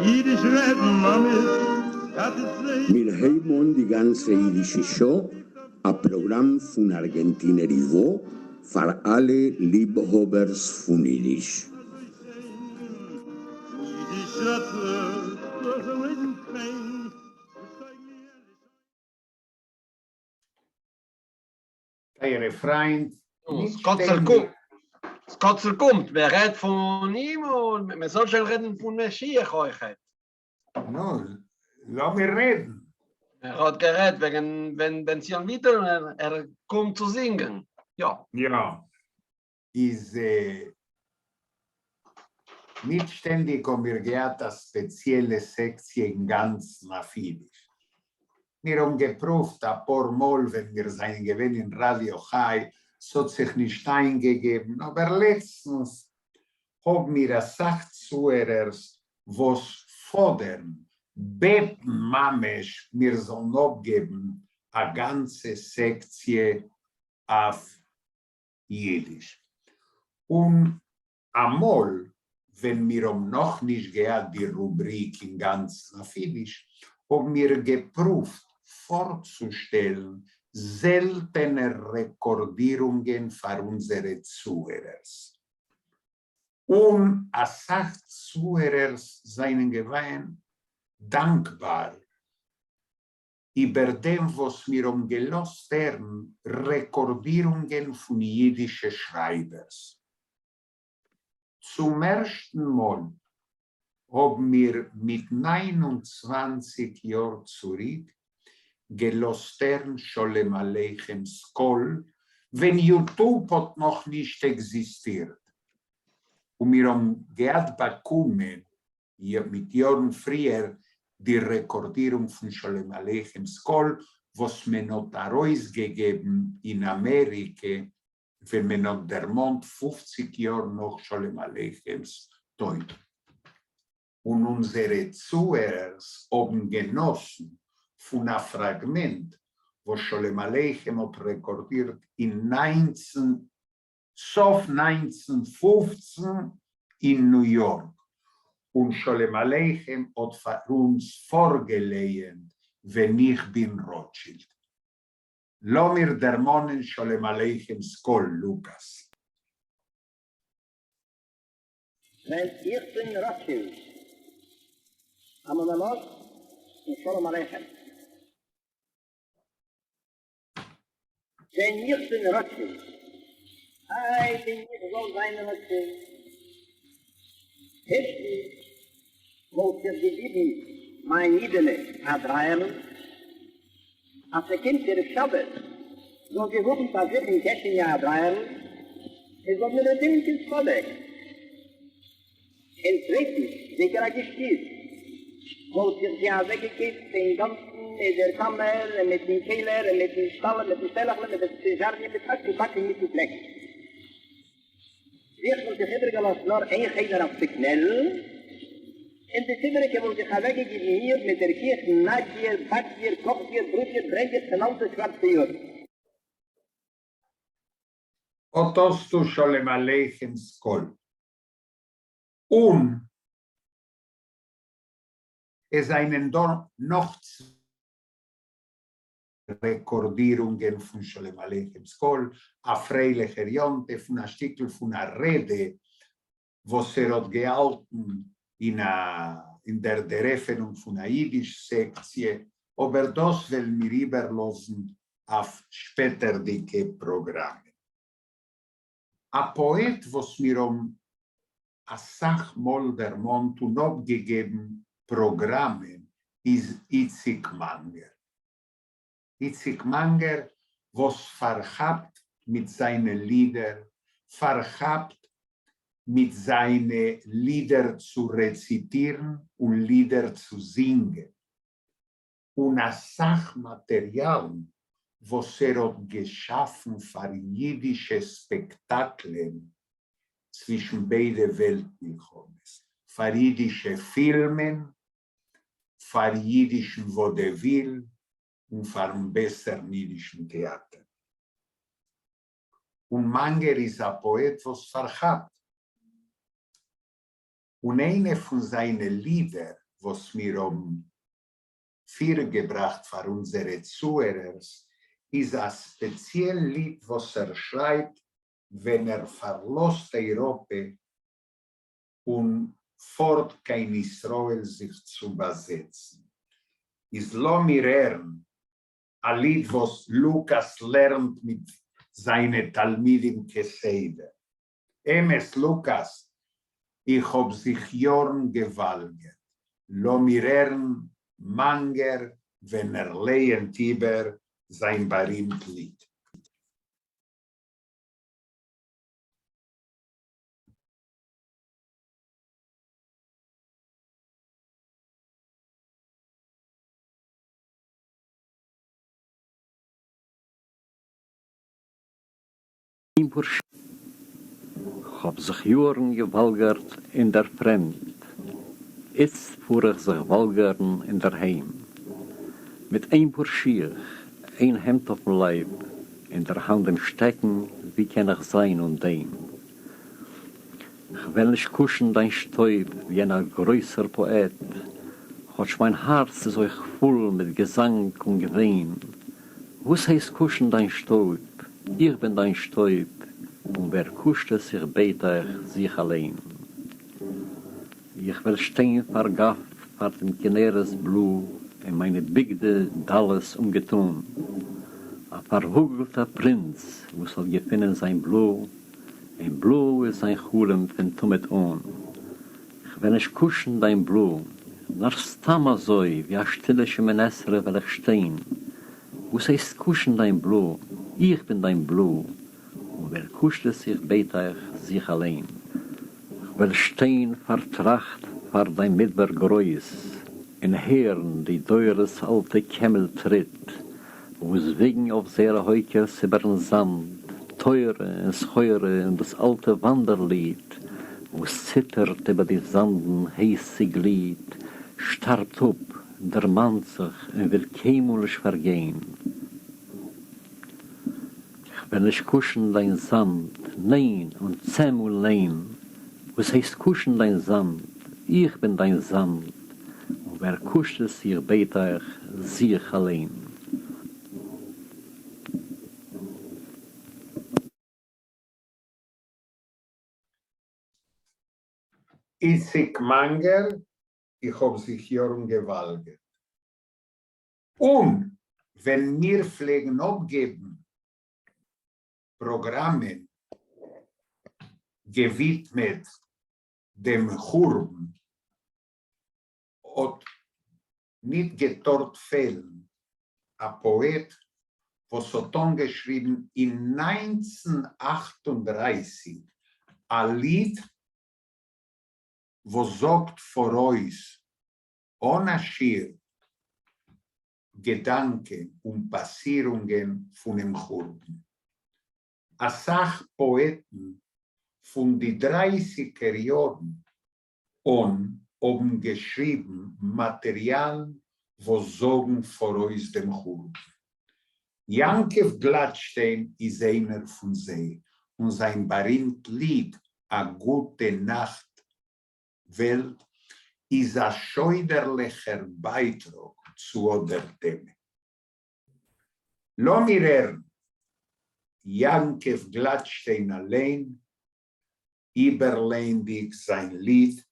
Yiddish red mamis, hat it say. Milheimon Die ganze Yiddish Show, a program von Argentiner Ivo, für alle Liebhabers von Yiddish. Der Refrain. nicht ständig- Skotzel kommt, wer redet von ihm und man soll schon reden von Mashiach heute. No, lass mir reden. Hat geredet wegen, wenn sie ein Lied und er kommt zu singen. Ja. Ja. Ist nicht ständig wir gehabt das spezielle Sektion in ganz Nafidisch. Wir haben geprüft, ein paar Mal, wenn wir sein gewesen in Radio Chai, so hat sich nicht eingegeben. Aber letztens haben wir gesagt Zuhörers, was fordern, beten Mamesh, wir sollen abgeben, eine ganze Sektion auf Jiddisch. Und einmal, wenn wir noch nicht gehabt die Rubrik in ganz Nafidisch, haben wir geprüft, vorzustellen, seltene Rekordierungen für unsere Zuhörer. Und als Zuhörer seien gewesen dankbar über dem, was wir gelost haben, Rekordierungen von jüdischen Schreibers. Zum ersten Mal haben wir mit 29 Jahren zurück gelostern Sholem Aleichem Skol, wenn YouTube hat noch nicht existiert. Und wir haben gehabt bekommen, mit Jahren früher, die Rekordierung von Sholem Aleichem Skol, was man hat herausgegeben in Amerika, wenn man hat der Mond 50 Jahre noch Sholem Aleichem Teut. Und unsere Zuhörer haben genossen von einem Fragment, was Sholem Aleichem hat rekordiert in 1915 in New York. Und Sholem Aleichem hat für uns vorgelesen, wenn ich bin Rothschild. Lass mir der Monen Sholem Aleichem Skol, Lukas. Wenn ich bin Rothschild, haben wir los, und Sholem Aleichem. Wenn ich bin Rothschild, ich bin nicht so sein Rothschild. Heftig, wo es gegeben, mein Idele, Adrian, als der Kind der Schabbat, so gehoben, dass ich in Keschen ja Adrian, es wird mir der Ding ins Kodex. Und drittens, sicher gespielt, wo es sich ja weggekippt, den ganzen, mit der Kammer, mit dem Kehler, mit dem Stall, mit dem Stellachle, mit dem Cesarien, mit dem Backen, mit dem Fleck. Ich will sich übergelassen, nur ein Gegner auf die Knell. In de Zimmerke will sich weggegeben hier mit der Kirche, Nadje, Badje, Kopje, Brüche, Bränge, genannte schwarze Jürg. Otostu Sholem Aleichem Skol. Und es einen noch Rekordierungen von Sholem Aleichem Skol, a freiliche Jonte von einem Stückel von einer Rede, was hat gehalten in der Eröffnung von einer Jiddisch-Sektion, aber das will mir überlassen auf spätere Programme. Ein Poet, was mir a Sachmol der Mond und abgegeben Programme, ist Itzik Manger. Itzik Manger, was verhabt mit seinen Liedern, verhabt mit seinen Liedern zu rezitieren und Lieder zu singen. Und das Sachmaterial, was hat geschaffen für jüdische Spektakeln zwischen beiden Welten, für jüdische Filme, für jüdischen Vaudeville und für ein besser jüdischen Theater. Und Manger ist ein Poet, was verhabt. Und eine von seinen Liedern, was wir vorgebracht für unsere Zuhörer, ist ein spezielles Lied, was schreibt wenn verlost Europa und fort kein Israel sich zu besetzen. Islomirern, a Lied, was Lukas lernt mit seinen Talmidim Keseder. Emes Lukas, ich hab sich Jorn gewalget. Lomirern, Manger, wenn lehnt über sein berühmt Lied. Hab sich Jahren gewalgert in der Fremd. Jetzt fuhr ich sich walgern in der Heim. Mit ein paar Schiech, ein Hemd auf dem Leib, in der Hand im Stecken, wie kann ich sein und dem? Ich will nicht kuschen dein Stäub wie ein größer Poet, Hotsch mein Herz ist euch voll mit Gesang und Gewehen. Was heißt kuschen dein Stäub? Ich bin dein Stäub, und wer kuscht es sich beter sich allein. Ich will stehen vergaff, vor dem Kineres Blu, in meine Bigde Dallas umgetun. A verhugelter Prinz, wo soll gefinnen sein Blu, ein Blu ist ein Chulem von Tumet on. Ich will nicht kuschen dein Blu, nach Stamazoi, wie a stille Schemenesre will ich stehen. Was heißt kuschen dein Blu? Ich bin dein Blu, und wer kuscht es sich beter sich allein. Ich will stehen vertracht, vor dein Midberg Reus, in Herren, die teures alte Kämmel tritt, wo es wegen auf sehr Heukers über den Sand, teure, es heure und das alte Wanderlied, wo es zittert über die Sanden heiße Glied, starbt up, der Mann sich und will keimulisch vergehen. Ich will nicht kuschen dein Sand, nein und zämul nein. Was heißt kuschen dein Sand? Ich bin dein Sand. Und wer kuscht es hier beter sich allein. Isik Manger, ich hab sich Jorn gewalget. Und wenn wir pflegen abgeben, Programme gewidmet dem Churm und nicht getort fehlen, ein Poet, was hat geschrieben in 1938 ein Lied, was sagt vor uns, ohne Schir, Gedanken und Passierungen von dem Churm. A Sach Poeten von die 30er Jahren und oben geschrieben Material, wo sagen vor uns dem Churm. Jankev Gladstein ist einer von sie und sein berühmtes Lied A gute Nacht Welt ist ein scheuderlicher Beitrag zu der Themen. Lomirer Jankev Gladstein allein überländig sein Lied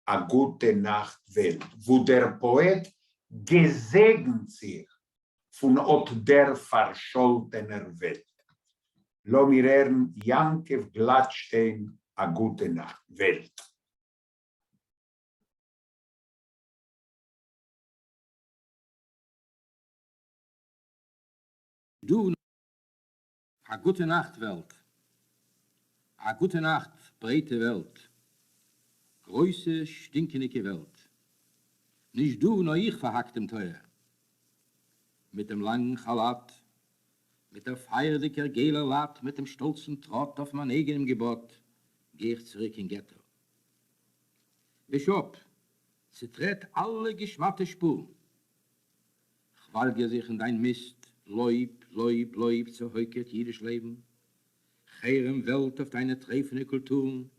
A gute Nacht Welt, wo der Poet gesegnet sich von der verscholtener Welt. Lomirern Jankev Gladstein A gute Nacht Welt. Du, a gute Nacht, Welt. A gute Nacht, breite Welt. Große, stinkende Welt. Nicht du, nur ich verhackt im Teuer. Mit dem langen Chalat, mit der feierlicher Geler Lat, mit dem stolzen Trott auf mein eigenem Gebot, geh ich zurück in Ghetto. Bischof, sie tritt alle geschmatte Spur. Ich walge sich in dein Mist, Leub, Leub, Leub, so heukert jedes Leben. Cheirem Welt auf deine treffende Kultur.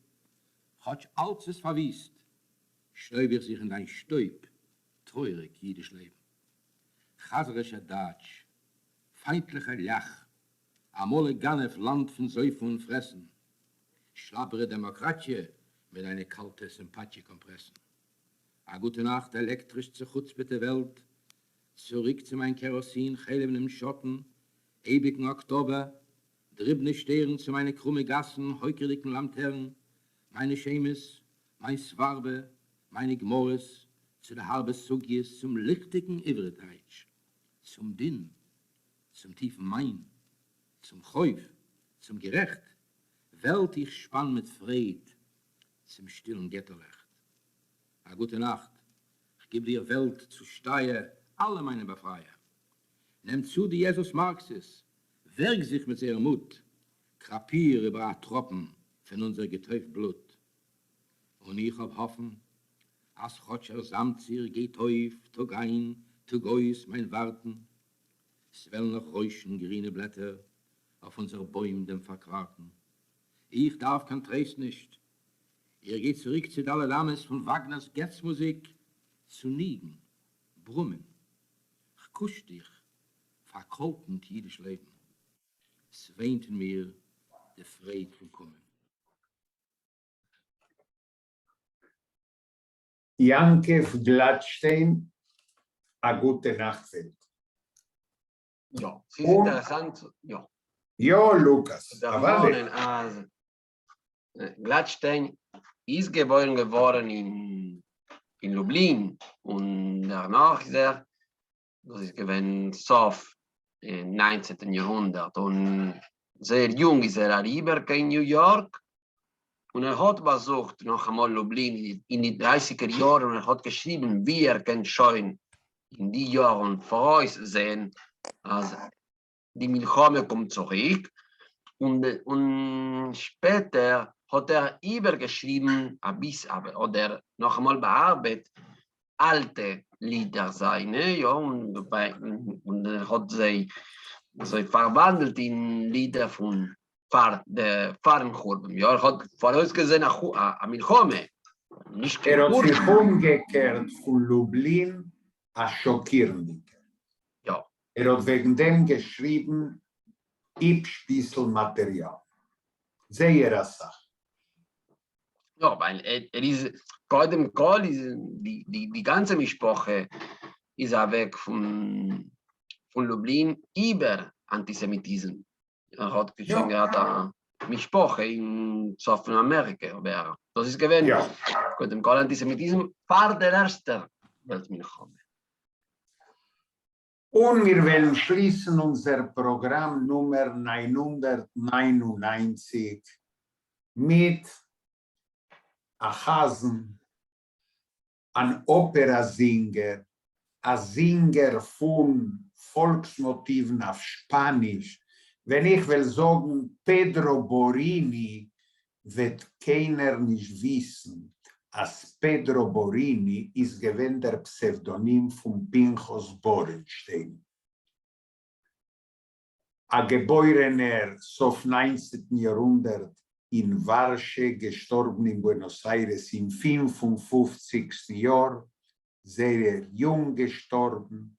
Hatsch alles ist verwiest. Stäub ich sich in dein Stäub, treurig jedes Leben. Chaserischer Datsch, feindlicher Lach, Amole Ganef Land von Säufen und Fressen. Schlappere Demokratie mit einer kalte Sympathie kompressen. A gute Nacht, elektrisch zur Chutzpete Welt, zurück zu mein Kerosin, Chelem im Schotten, ewigen Oktober, dribne Stern zu meine krumme Gassen, heukerigen Lanternen, meine Schemes, mein Swarbe, meine Gmores, zu der Harbe Sugis, zum lichtigen Ivreteitsch, zum Din, zum tiefen Main, zum Cheuf, zum Gerecht, Welt ich spann mit Fried, zum stillen Getterlecht. A gute Nacht, ich gebe dir Welt zu Steier, alle meine Befreier. Nimm zu, die Jesus Marxis, werk sich mit seinem Mut, krapier über a Tropfen von unser getäuft Blut. Und ich hab hoffen, as Chotscher Samtzir geht teuf, tog ein, tog ois mein Warten, es werden noch räuschen grüne Blätter auf unser Bäum dem Verkraten. Ich darf kein Treist nicht. Ihr geht zurück zu Dalai Lamas von Wagners Getzmusik zu Nigen, Brummen. Ich kusch dich, verkolkend jüdisch Leben. Es weint in mir der Fried von Kommen. Jankev Gladstein, a gute Nacht. Ja, es ist interessant. Ja. Jo, Lukas. Davon, also, Gladstein ist geboren geworden in Lublin und danach ist das ist gewesen Sof im 19. Jahrhundert und sehr jung ist rüber in New York und hat besucht noch einmal Lublin in die 30er Jahre und hat geschrieben, wie kann schon in die Jahren voraussehen, also die Milchome kommt zurück und später hat übergeschrieben, oder noch einmal bearbeitet, alte Lieder seine, ja, und hat sie verwandelt in Lieder von der Farmchurben. Ja, hat vorausgesehen a Milchome. Nicht hat sich umgekehrt von Lublin a Schokirnik. Ja. Hat wegen dem geschrieben, ich bissel Material. Sehr Sache. Ja, weil ist, gerade im Kohl, die ganze Mischproche ist weg von Lublin über Antisemitismus. Hat schon gehabt eine Mischproche in Amerika. Aber das ist gewesen. Ja. Gerade im Kohl Antisemitismus war der erste Weltmilchome. Und wir wollen schließen unser Programm Nummer 999 mit Achasen, ein Operasinger, ein Singer von Volksmotiven auf Spanisch. Wenn ich will sagen, Pedro Borini, wird keiner nicht wissen, als Pedro Borini ist gewesen der Pseudonym von Pinchas Borenstein. Ein geborener Sof 19. Jahrhundert in Warschau, gestorben in Buenos Aires im 55. Jahr, sehr jung gestorben.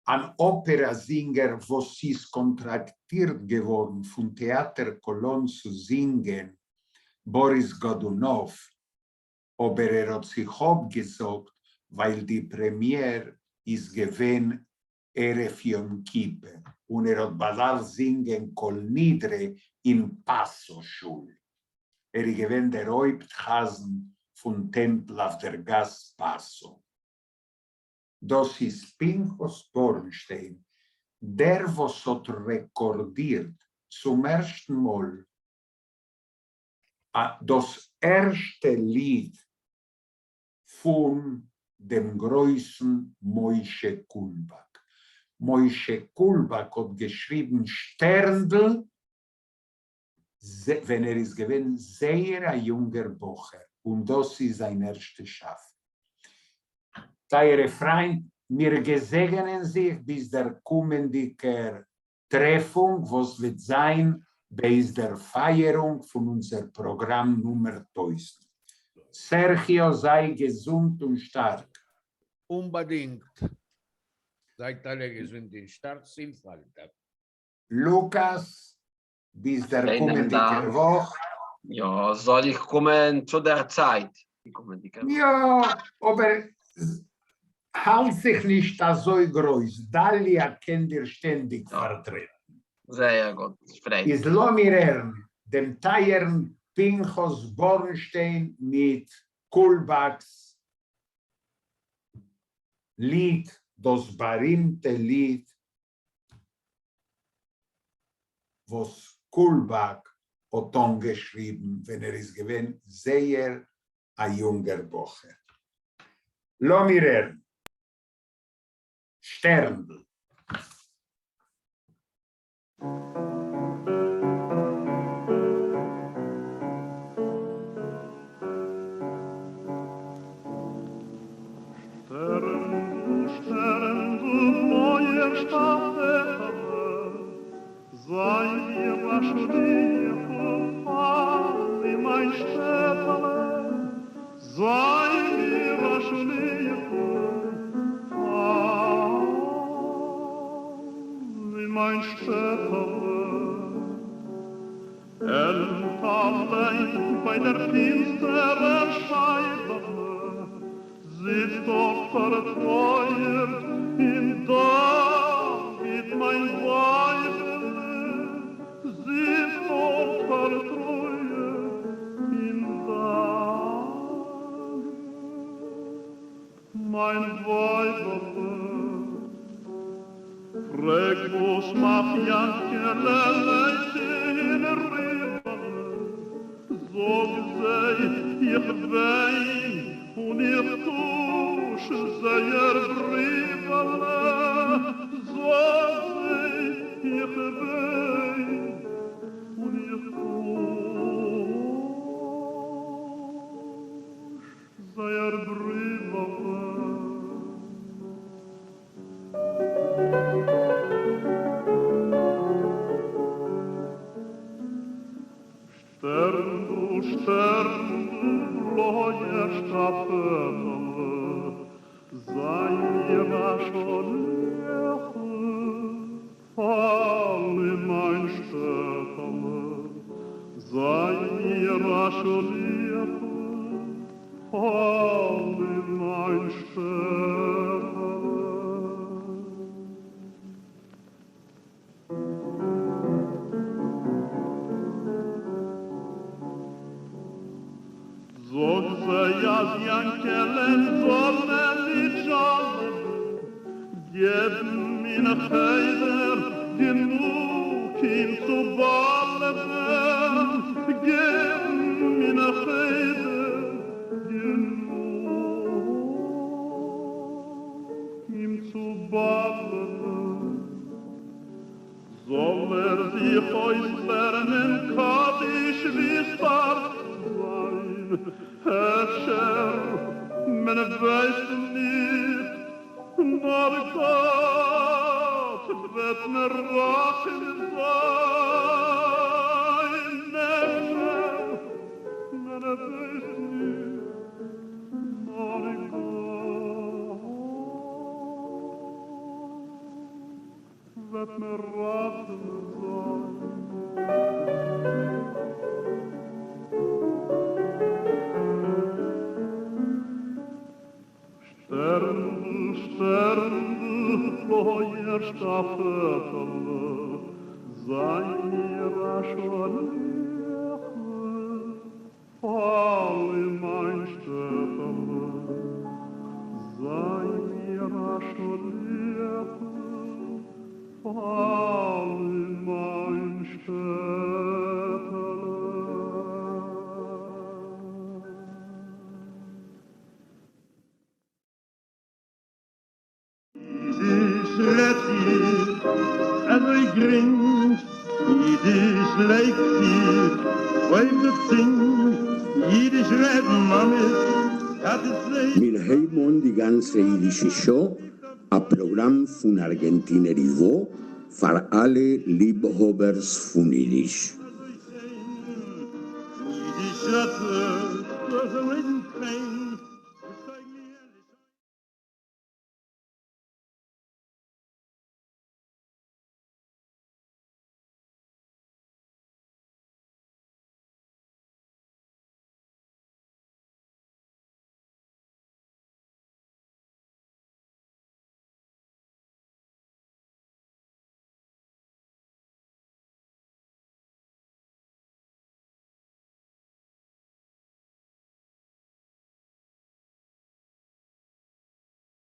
Ein Operasinger, wo sie ist kontraktiert geworden, vom Theater Cologne zu singen, Boris Godunov, aber hat sich abgesagt, weil die Premiere ist gewesen Erev Yom Kippur. Und hat badal singen Kol Nidre in Passo-Schul. Ist gewesen der Haupthasen von Tempel auf der Gas Passo. Das ist Pinchas Borenstein, der, was hat rekordiert zum ersten Mal das erste Lied von dem größten Moishe Kulbak. Moishe Kulbak hat geschrieben Sterndl, wenn ist gewesen, sehr ein junger Bocher. Und das ist sein erstes Schaff. Der Refrain, wir gesegnen sich bis der kommende Treffung, was wird sein, bis der Feierung von unserem Programm Nummer 1000. Sergio, sei gesund und stark. Unbedingt. Seid alle gesund und stark, Simfalter. Lukas, bis der Vielen kommende Dank. Woche. Ja, soll ich kommen zu der Zeit? Ja, aber halt sich nicht so groß. Dalia kann dir ständig vertreten. Sehr gut, freut Ist Lomirern, dem Teiern Pinchos Bornstein mit Kulbaks Lied, das berühmte Lied, was Kulbak hat geschrieben, wenn ist gewesen, sehr ein junger Bocher. Lomirern, Stern. Bei der finsteren Scheibe sitzt doch vertreuert in David mein Weibele, sitzt doch vertreuert in David mein Weibele. Frag, wo's macht Jankele in Ribele, so gesagt, ich wein und ich tusche sehr Brivele. So gesagt, ich wein und ich tusche sehr Brivele. Stern, Leuer, Stapel, sei mir schon fall in mein Stapel, sei mir schon fall in mein Stapel. As Yankelen sollen die Jollen geben mir Heider genug ihm zu ballen, geben mir Heider genug ihm zu ballen. Soll sich euch lernen, Kaddisch wie Start sein, Herrscher, men weiß nicht, nur Gott wird mir rachen sein. Herrscher, men weiß nicht, nur Gott wird mir rachen sein. Stern, Leuer, Stapel, sei mir schon fall in mein Stapel, sei mir schon fall in mein Stapel. Every grin, Yiddish like fear, wave the thing, Yiddish red mommy, hat es leid. Wir haben die ganze jüdische Show, ein Programm von Argentinerivo, für alle Liebhabers von Yiddish. Yiddish, that's a written train.